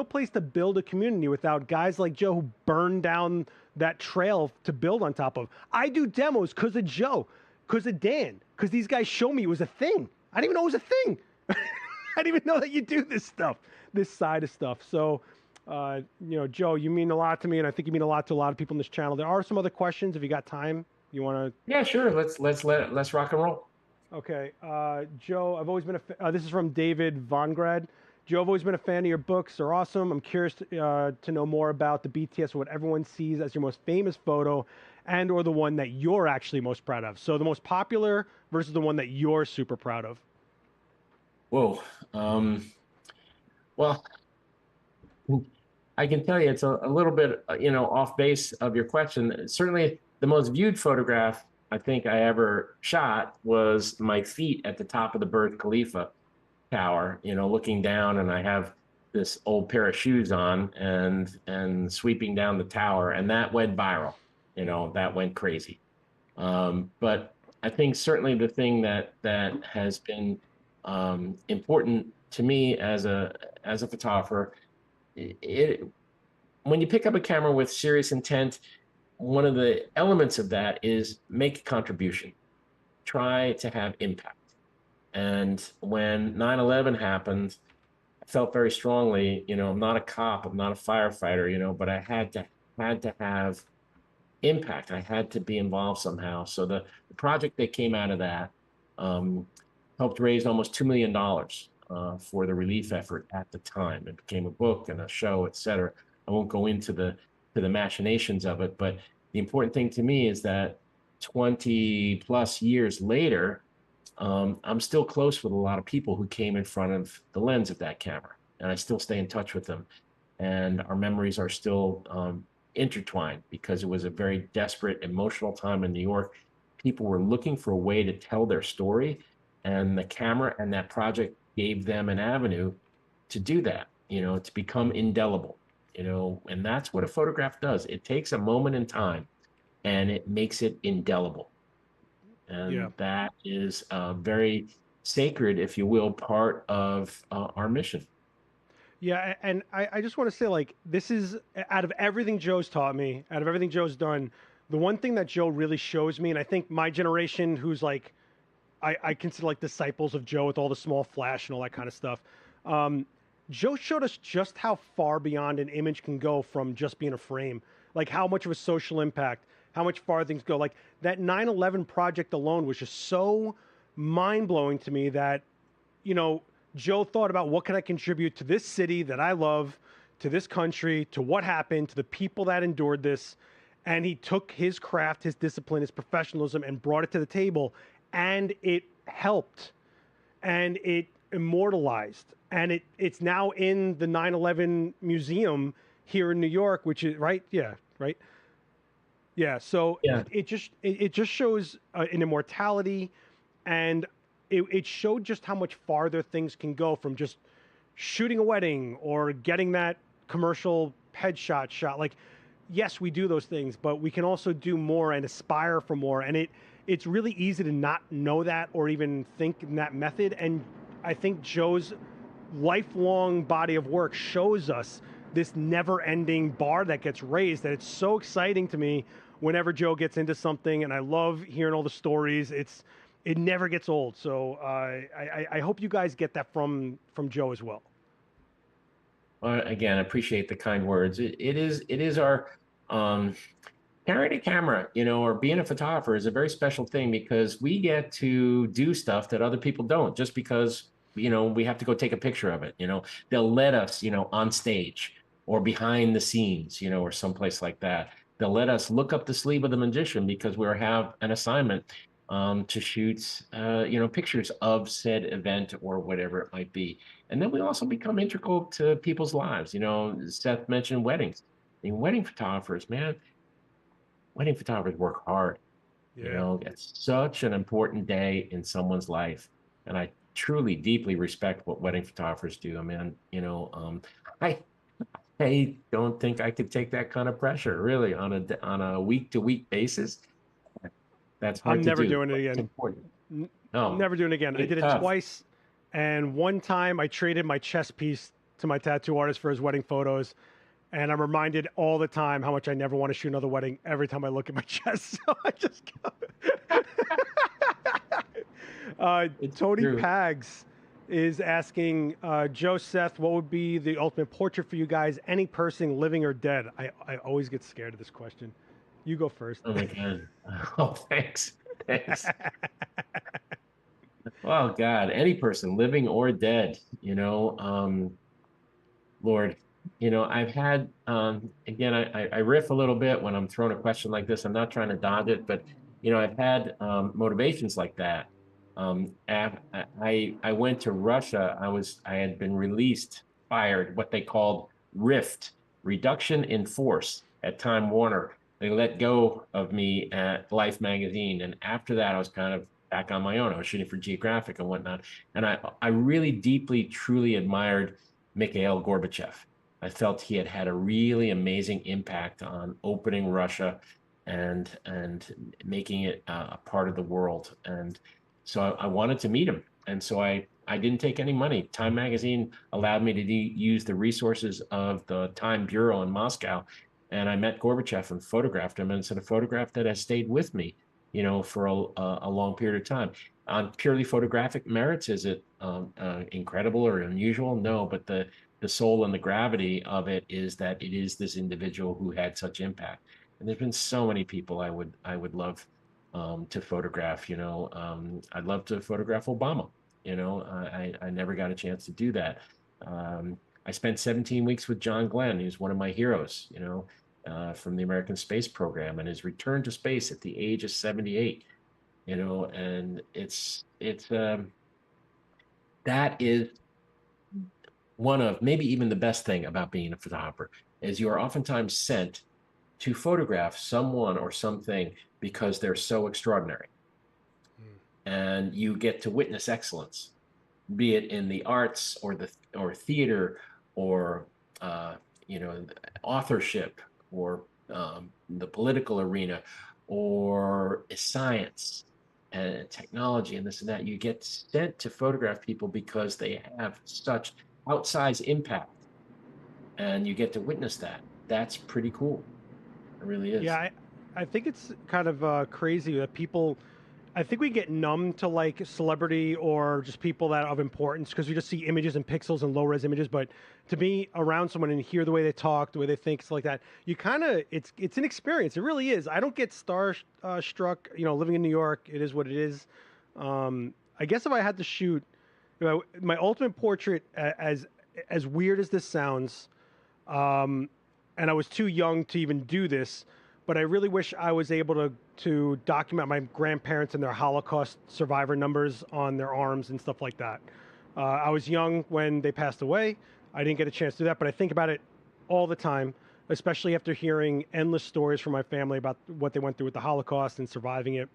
place to build a community without guys like Joe who burn down that trail to build on top of. I do demos because of Joe, because of Dan, because these guys show me it was a thing. I didn't even know it was a thing. I didn't even know that you do this stuff, this side of stuff. So, Joe, you mean a lot to me, and I think you mean a lot to a lot of people in this channel. There are some other questions if you got time. You want to? Yeah, sure. Let's rock and roll. Okay, Joe, I've always been this is from David Vongrad. Joe, I've always been a fan of your books. They're awesome. I'm curious to know more about the BTS, what everyone sees as your most famous photo and or the one that you're actually most proud of. So the most popular versus the one that you're super proud of. Whoa. Well, I can tell you it's a little bit, off base of your question. Certainly the most viewed photograph I think I ever shot was my feet at the top of the Burj Khalifa tower, looking down, and I have this old pair of shoes on and sweeping down the tower, and that went viral. That went crazy. But I think certainly the thing that has been important to me as a photographer, when you pick up a camera with serious intent, one of the elements of that is make a contribution, try to have impact. And when 9/11 happened, I felt very strongly, I'm not a cop, I'm not a firefighter, but I had to have impact. I had to be involved somehow. So the project that came out of that helped raise almost $2 million for the relief effort at the time. It became a book and a show, et cetera. I won't go into the machinations of it, but the important thing to me is that 20 plus years later, I'm still close with a lot of people who came in front of the lens of that camera, and I still stay in touch with them. And our memories are still intertwined because it was a very desperate, emotional time in New York. People were looking for a way to tell their story, and the camera and that project gave them an avenue to do that, to become indelible, and that's what a photograph does. It takes a moment in time and it makes it indelible. And that is a very sacred, if you will, part of our mission. Yeah, and I just want to say, like, this is, out of everything Joe's taught me, out of everything Joe's done, the one thing that Joe really shows me, and I think my generation, who's like, I consider like disciples of Joe with all the small flash and all that kind of stuff, Joe showed us just how far beyond an image can go from just being a frame, like how much of a social impact, how much far things go. Like that 9/11 project alone was just so mind blowing to me that, you know, Joe thought about what can I contribute to this city that I love, to this country, to what happened, to the people that endured this. And he took his craft, his discipline, his professionalism, and brought it to the table. And it helped. And it immortalized. And it's now in the 9/11 museum here in New York, which is right. Yeah, right. Yeah. So Yeah. it just shows an immortality, and it showed just how much farther things can go from just shooting a wedding or getting that commercial headshot shot. Like, yes, we do those things, but we can also do more and aspire for more. And it's really easy to not know that or even think in that method. And I think Joe's lifelong body of work shows us this never-ending bar that gets raised, that it's so exciting to me whenever Joe gets into something, and I love hearing all the stories. It never gets old. So I hope you guys get that from Joe as well. Again, I appreciate the kind words. It is our carrying a camera, or being a photographer is a very special thing because we get to do stuff that other people don't just because, we have to go take a picture of it. They'll let us, on stage or behind the scenes, or someplace like that. They'll let us look up the sleeve of the magician because we have an assignment to shoot, pictures of said event or whatever it might be. And then we also become integral to people's lives. Seth mentioned weddings. I mean, wedding photographers, man, wedding photographers work hard. Yeah. It's such an important day in someone's life. And I truly, deeply respect what wedding photographers do. I mean, I don't think I could take that kind of pressure really on a week-to-week basis. That's hard I'm to never do. doing it It's again. important. No, Never doing it again. I it's did it tough. twice, and one time I traded my chess piece to my tattoo artist for his wedding photos, and I'm reminded all the time how much I never want to shoot another wedding every time I look at my chest. So I just go. It's Tony true. Pags is asking Joe, Seth, what would be the ultimate portrait for you guys? Any person, living or dead? I always get scared of this question. You go first. Oh my God. Oh, thanks. Thanks. Oh God, any person, living or dead, Lord, I've had, again, I riff a little bit when I'm thrown a question like this. I'm not trying to dodge it, but, I've had motivations like that. I went to Russia. I had been fired, what they called RIFT, reduction in force at Time Warner. They let go of me at Life magazine. And after that, I was kind of back on my own. I was shooting for Geographic and whatnot. And I really deeply, truly admired Mikhail Gorbachev. I felt he had had a really amazing impact on opening Russia and making it a part of the world. And so I wanted to meet him. And so I didn't take any money. Time magazine allowed me to use the resources of the Time Bureau in Moscow. And I met Gorbachev and photographed him. And it's a photograph that has stayed with me, for a long period of time. On purely photographic merits, is it incredible or unusual? No, but the soul and the gravity of it is that it is this individual who had such impact. And there's been so many people I would love to photograph. I'd love to photograph Obama. I never got a chance to do that. I spent 17 weeks with John Glenn, who's one of my heroes, from the American Space Program, and his return to space at the age of 78, and that is one of maybe even the best thing about being a photographer is you are oftentimes sent to photograph someone or something because they're so extraordinary. And you get to witness excellence, be it in the arts or theater or authorship or the political arena or science and technology and this and that. You get sent to photograph people because they have such outsized impact, and you get to witness that. That's pretty cool. It really is. Yeah, I think it's kind of crazy that people I think we get numb to like celebrity or just people that are of importance because we just see images and pixels and low res images. But to be around someone and hear the way they talk, the way they think, stuff like that, you kind of it's an experience. It really is. I don't get struck. You know, living in New York, it is what it is. I guess if I had to shoot, my ultimate portrait, as weird as this sounds, and I was too young to even do this, but I really wish I was able to document my grandparents and their Holocaust survivor numbers on their arms and stuff like that. I was young when they passed away. I didn't get a chance to do that, but I think about it all the time, especially after hearing endless stories from my family about what they went through with the Holocaust and surviving it.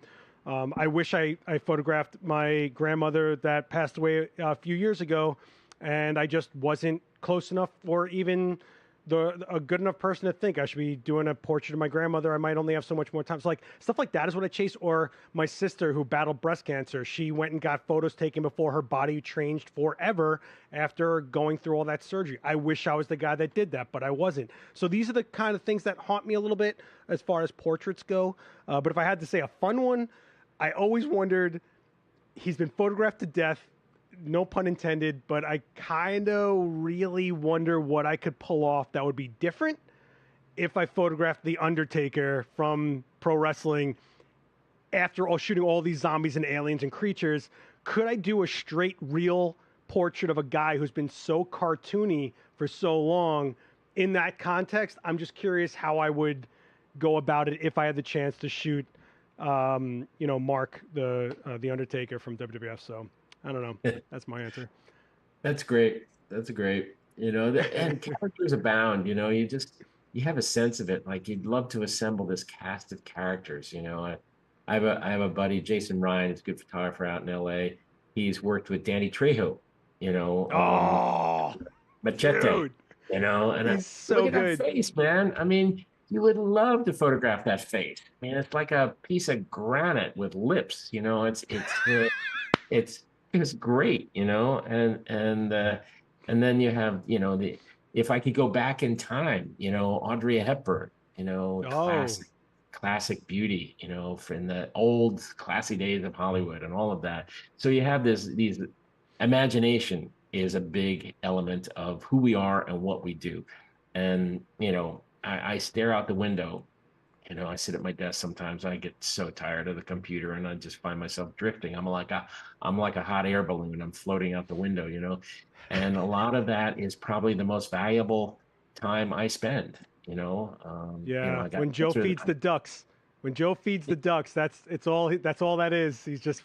I wish I photographed my grandmother that passed away a few years ago, and I just wasn't close enough or even a good enough person to think I should be doing a portrait of my grandmother. I might only have so much more time. So like stuff like that is what I chase. Or my sister who battled breast cancer, she went and got photos taken before her body changed forever after going through all that surgery. I wish I was the guy that did that, but I wasn't. So these are the kind of things that haunt me a little bit as far as portraits go. But if I had to say a fun one, I always wondered, he's been photographed to death, no pun intended, but I kind of really wonder what I could pull off that would be different if I photographed The Undertaker from pro wrestling after shooting all these zombies and aliens and creatures. Could I do a straight, real portrait of a guy who's been so cartoony for so long in that context? I'm just curious how I would go about it if I had the chance to shoot, Mark, the Undertaker from WWF. So I don't know. That's my answer. That's great. That's great. And characters abound. You have a sense of it. Like you'd love to assemble this cast of characters. I have a buddy, Jason Ryan, is a good photographer out in LA. He's worked with Danny Trejo. Machete. Dude, and he's so look at good. that face, man. I mean, you would love to photograph that face. I mean, it's like a piece of granite with lips. It's great, and then you have, if I could go back in time, Audrey Hepburn, classic beauty, from the old classy days of Hollywood and all of that. So you have these imagination is a big element of who we are and what we do. And, I stare out the window. I sit at my desk sometimes. I get so tired of the computer, and I just find myself drifting. I'm like a hot air balloon. I'm floating out the window, and a lot of that is probably the most valuable time I spend. When Joe feeds the ducks. When Joe feeds the ducks, that's all that is. He's just.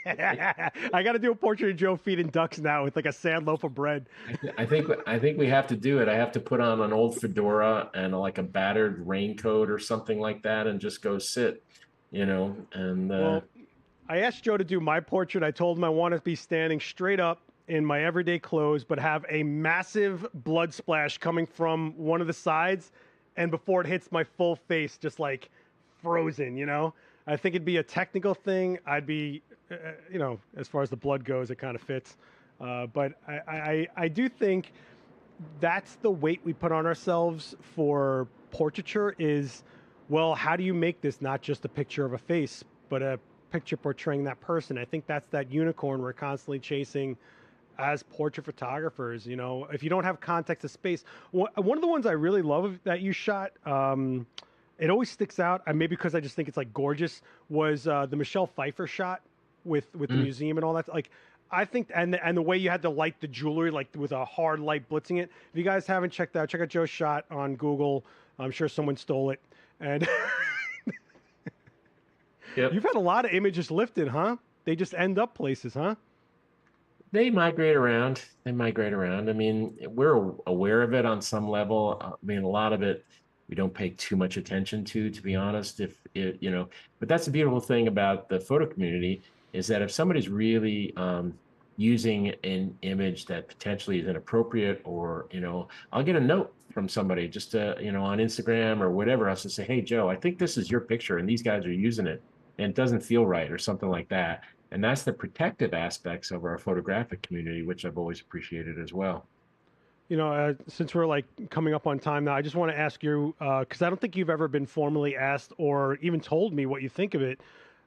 I got to do a portrait of Joe feeding ducks now with like a sad loaf of bread. I think we have to do it. I have to put on an old fedora and like a battered raincoat or something like that, and just go sit, And well, I asked Joe to do my portrait. I told him I want to be standing straight up in my everyday clothes, but have a massive blood splash coming from one of the sides, and before it hits my full face, just like frozen. I think it'd be a technical thing. I'd be. As far as the blood goes, it kind of fits. But I do think that's the weight we put on ourselves for portraiture is, well, how do you make this not just a picture of a face, but a picture portraying that person? I think that's that unicorn we're constantly chasing as portrait photographers. If you don't have context of space, one of the ones I really love that you shot, it always sticks out, maybe because I just think it's like gorgeous, was the Michelle Pfeiffer shot with the museum and all that. Like, I think, and the way you had to light the jewelry, like with a hard light blitzing it. If you guys haven't checked out, check out Joe's shot on Google. I'm sure someone stole it. And Yep. You've had a lot of images lifted, huh? They just end up places, huh? They migrate around. I mean, we're aware of it on some level. I mean, a lot of it we don't pay too much attention to be honest. But that's the beautiful thing about the photo community is that if somebody's really using an image that potentially is inappropriate, or I'll get a note from somebody just to, on Instagram or whatever else to say, hey Joe, I think this is your picture and these guys are using it and it doesn't feel right or something like that. And that's the protective aspects of our photographic community, which I've always appreciated as well. Since we're like coming up on time now, I just want to ask you, because I don't think you've ever been formally asked or even told me what you think of it.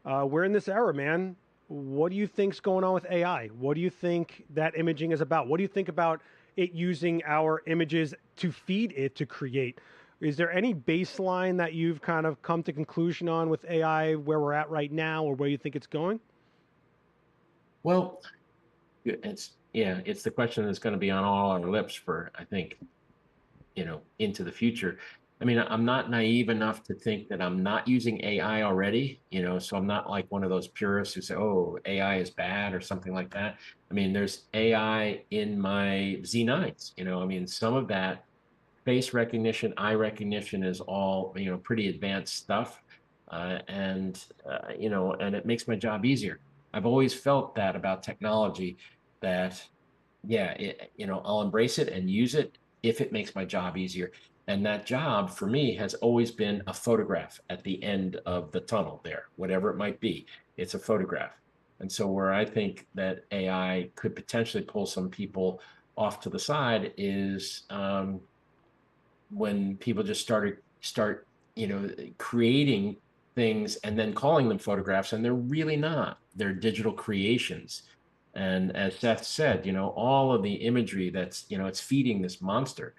we're in this era, man. What do you think's going on with AI? What do you think that imaging is about? What do you think about it using our images to feed it to create? Is there any baseline that you've kind of come to conclusion on with AI, where we're at right now, or where you think it's going? Well, it's the question that's going to be on all our lips for, I think, into the future. I mean, I'm not naive enough to think that I'm not using AI already, so I'm not like one of those purists who say, oh, AI is bad or something like that. I mean, there's AI in my Z9s, I mean, some of that face recognition, eye recognition is all, pretty advanced stuff. And it makes my job easier. I've always felt that about technology, that, yeah, I'll embrace it and use it if it makes my job easier. And that job for me has always been a photograph at the end of the tunnel there, whatever it might be. It's a photograph. And so where I think that AI could potentially pull some people off to the side is when people just start creating things and then calling them photographs, and they're really not. They're digital creations. And as Seth said, all of the imagery that's, it's feeding this monster.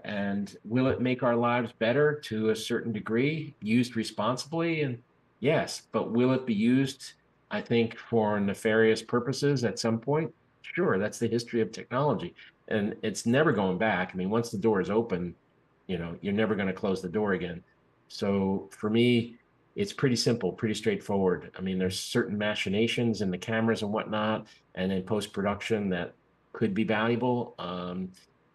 And will it make our lives better to a certain degree, used responsibly? And yes, but will it be used, I think, for nefarious purposes at some point? Sure, that's the history of technology. And it's never going back. I mean, once the door is open, you're never going to close the door again. So for me, it's pretty simple, pretty straightforward. I mean, there's certain machinations in the cameras and whatnot, and in post-production that could be valuable.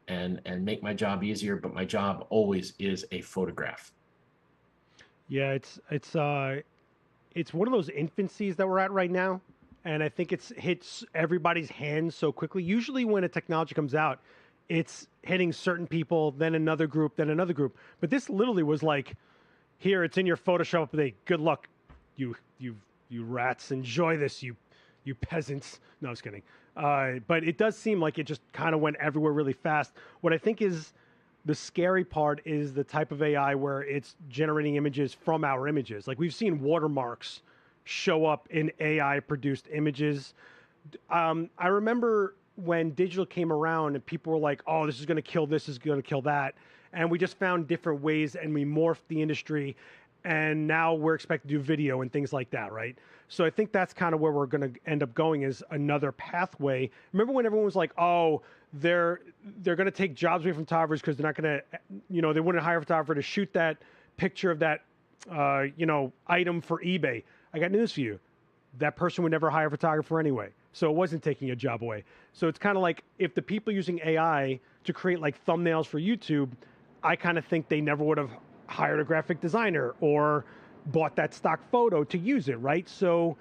And make my job easier, but my job always is a photograph. Yeah, it's one of those infancies that we're at right now, and I think it's hits everybody's hands so quickly. Usually, when a technology comes out, it's hitting certain people, then another group, then another group. But this literally was like, here, it's in your Photoshop update. Good luck, you rats. Enjoy this, you peasants. No, I was kidding. But it does seem like it just kind of went everywhere really fast. What I think is the scary part is the type of AI where it's generating images from our images. Like we've seen watermarks show up in AI produced images. I remember when digital came around and people were like, oh, this is going to kill this, is going to kill that. And we just found different ways and we morphed the industry. And now we're expected to do video and things like that, right? So I think that's kind of where we're going to end up going, is another pathway. Remember when everyone was like, oh, they're going to take jobs away from photographers because they're not going to, they wouldn't hire a photographer to shoot that picture of that, item for eBay. I got news for you. That person would never hire a photographer anyway. So it wasn't taking a job away. So it's kind of like if the people using AI to create like thumbnails for YouTube, I kind of think they never would have hired a graphic designer or bought that stock photo to use it, right? So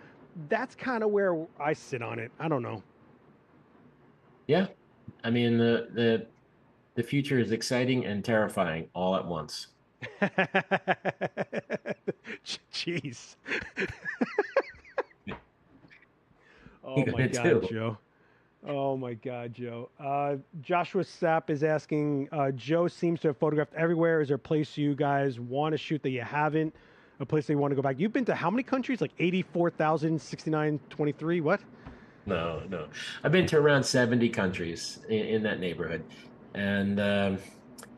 that's kind of where I sit on it. I don't know. Yeah, I mean the future is exciting and terrifying all at once. Jeez. Oh my God, Joe. Oh my God, Joe. Joshua Sapp is asking, Joe seems to have photographed everywhere. Is there a place you guys want to shoot that you haven't? A place they want to go back? You've been to how many countries? Like 84,069, 23, what? No. I've been to around 70 countries in that neighborhood. And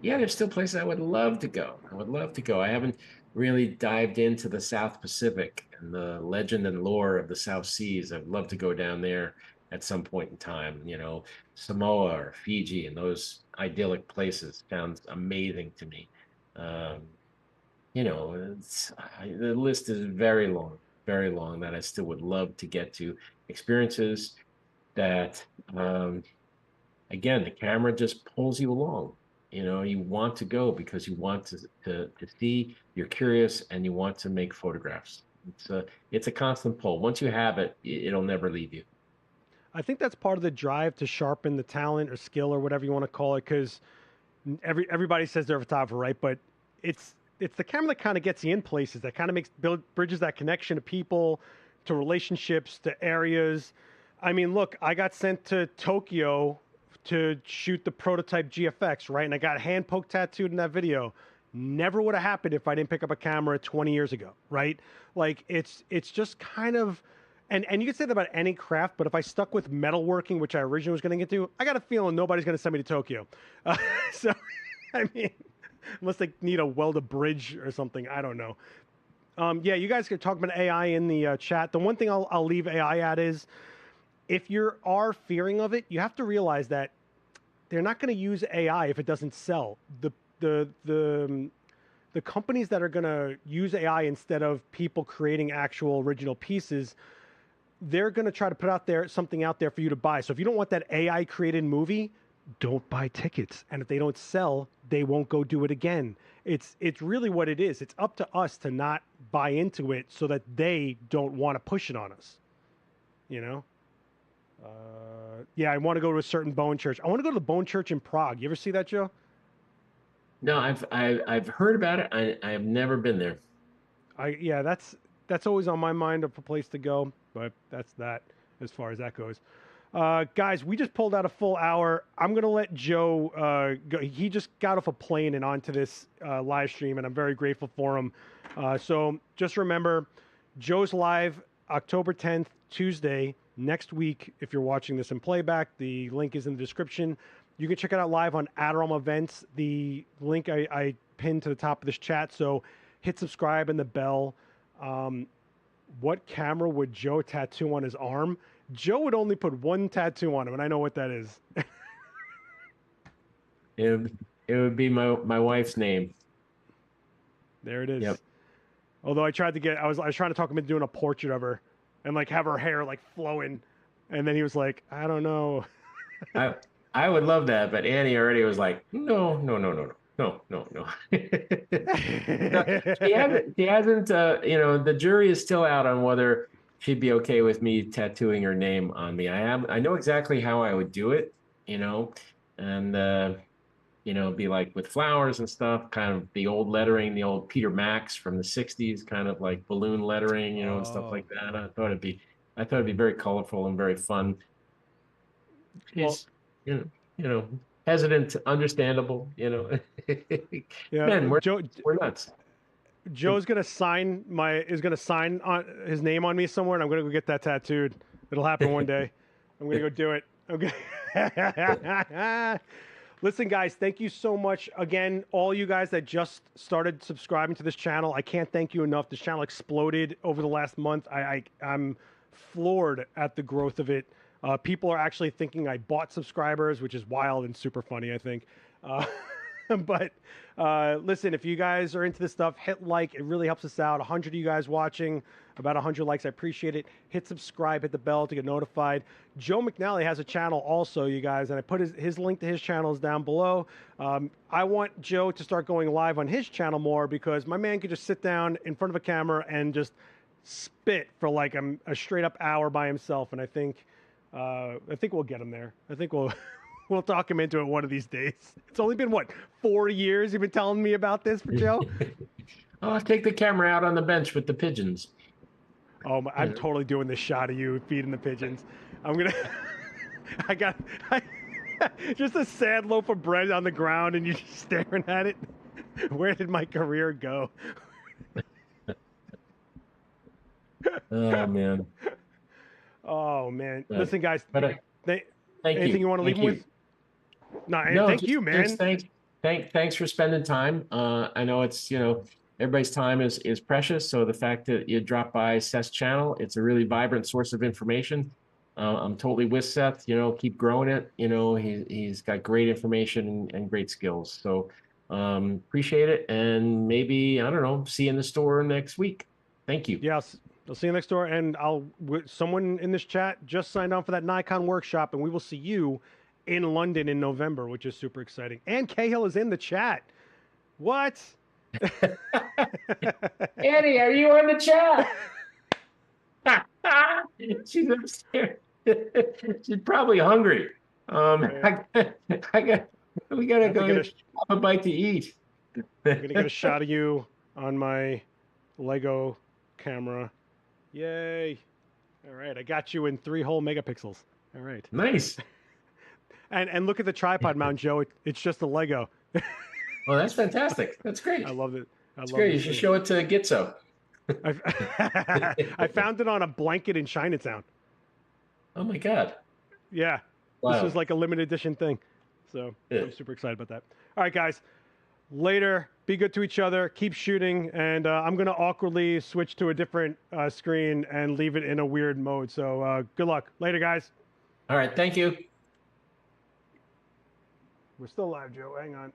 yeah, there's still places I would love to go. I haven't really dived into the South Pacific and the legend and lore of the South Seas. I'd love to go down there at some point in time. Samoa or Fiji and those idyllic places sounds amazing to me. The list is very long that I still would love to get to. Experiences that, again, the camera just pulls you along. You want to go because you want to see, you're curious, and you want to make photographs. It's a constant pull. Once you have it, it'll never leave you. I think that's part of the drive to sharpen the talent or skill or whatever you want to call it, because everybody says they're a photographer, right? But it's the camera that kind of gets you in places, that kind of bridges that connection to people, to relationships, to areas. I mean, look, I got sent to Tokyo to shoot the prototype GFX, right? And I got hand poke tattooed in that video. never would have happened if I didn't pick up a camera 20 years ago, right? Like it's just kind of, and you can say that about any craft, but if I stuck with metalworking, which I originally was going to get to, I got a feeling nobody's going to send me to Tokyo. So, I mean, unless they need a weld a bridge or something, I don't know. Yeah, you guys can talk about AI in the chat. The one thing I'll leave AI at is, if you are fearing of it, you have to realize that they're not going to use AI if it doesn't sell. The companies that are going to use AI instead of people creating actual original pieces, they're going to try to put something out there for you to buy. So if you don't want that AI created movie, don't buy tickets. And if they don't sell, they won't go do it again. It's really what it is. It's up to us to not buy into it so that they don't want to push it on us. You know? Yeah, I want to go to a certain bone church. I want to go to the bone church in Prague. You ever see that, Joe? No, I've heard about it. I have never been there. Yeah, that's always on my mind of a place to go, but that's that as far as that goes. Guys, we just pulled out a full hour. I'm gonna let Joe go. He just got off a plane and onto this live stream, and I'm very grateful for him. So just remember, Joe's live October 10th, Tuesday, next week. If you're watching this in playback, the link is in the description. You can check it out live on Adorama Events. The link I pinned to the top of this chat. So hit subscribe and the bell. What camera would Joe tattoo on his arm? Joe would only put one tattoo on him, and I know what that is. It would be my wife's name. There it is. Yep. Although I tried to get, I was trying to talk him into doing a portrait of her, and like have her hair like flowing, and then he was like, I don't know. I would love that, but Annie already was like, no. She hasn't. The jury is still out on whether she'd be okay with me tattooing her name on me. I know exactly how I would do it, and be like with flowers and stuff, kind of the old lettering, the old Peter Max from the '60s, kind of like balloon lettering, and stuff like that. I thought it'd be very colorful and very fun. She's, hesitant, understandable, Yeah, Man, we're nuts. Joe's gonna sign on his name on me somewhere, and I'm gonna go get that tattooed. It'll happen one day. I'm gonna go do it. Okay. Listen, guys, thank you so much again. All you guys that just started subscribing to this channel, I can't thank you enough. This channel exploded over the last month. I'm floored at the growth of it. People are actually thinking I bought subscribers, which is wild and super funny, I think. But listen, if you guys are into this stuff, hit like. It really helps us out. 100 of you guys watching, about 100 likes. I appreciate it. Hit subscribe, hit the bell to get notified. Joe McNally has a channel also, you guys, and I put his link to his channel is down below. I want Joe to start going live on his channel more, because my man could just sit down in front of a camera and just spit for like a straight up hour by himself, and I think we'll get him there. I think we'll talk him into it one of these days. It's only been, what, 4 years you've been telling me about this for Joe? I'll take the camera out on the bench with the pigeons. Oh, I'm totally doing this shot of you feeding the pigeons. I got just a sad loaf of bread on the ground, and you're just staring at it. Where did my career go? Oh, man. Oh, man. Listen, guys. Thank anything you want to leave them with? No, thank you, man. Thanks for spending time. I know it's, everybody's time is precious. So the fact that you drop by Seth's channel, it's a really vibrant source of information. I'm totally with Seth, keep growing it. He's got great information and great skills. So appreciate it. And maybe, I don't know, see you in the store next week. Thank you. Yes. I'll see you next door. And someone in this chat just signed on for that Nikon workshop, and we will see you in London in November, which is super exciting. And Cahill is in the chat. What? Annie, are you on the chat? She's upstairs. She's probably hungry. We gotta go have a bite to eat. I'm gonna get a shot of you on my Lego camera. Yay. All right, I got you in 3 whole megapixels. All right. Nice. And look at the tripod mount, Joe. It's just a Lego. Oh, that's fantastic. That's great. I loved it. That's great. You should show it to Gitzo. I found it on a blanket in Chinatown. Oh my God. Yeah. Wow. This was like a limited edition thing. So I'm super excited about that. All right, guys. Later, be good to each other. Keep shooting. And I'm going to awkwardly switch to a different screen and leave it in a weird mode. So good luck. Later, guys. All right. Thank you. We're still live, Joe. Hang on.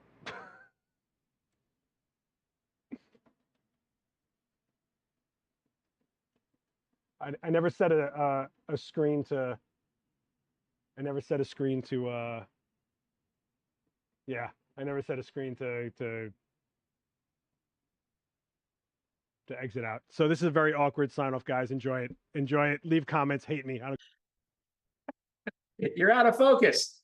I never set a screen to. I never set a screen to. Yeah, I never set a screen to exit out. So this is a very awkward sign off, guys. Enjoy it. Enjoy it. Leave comments. Hate me. You're out of focus.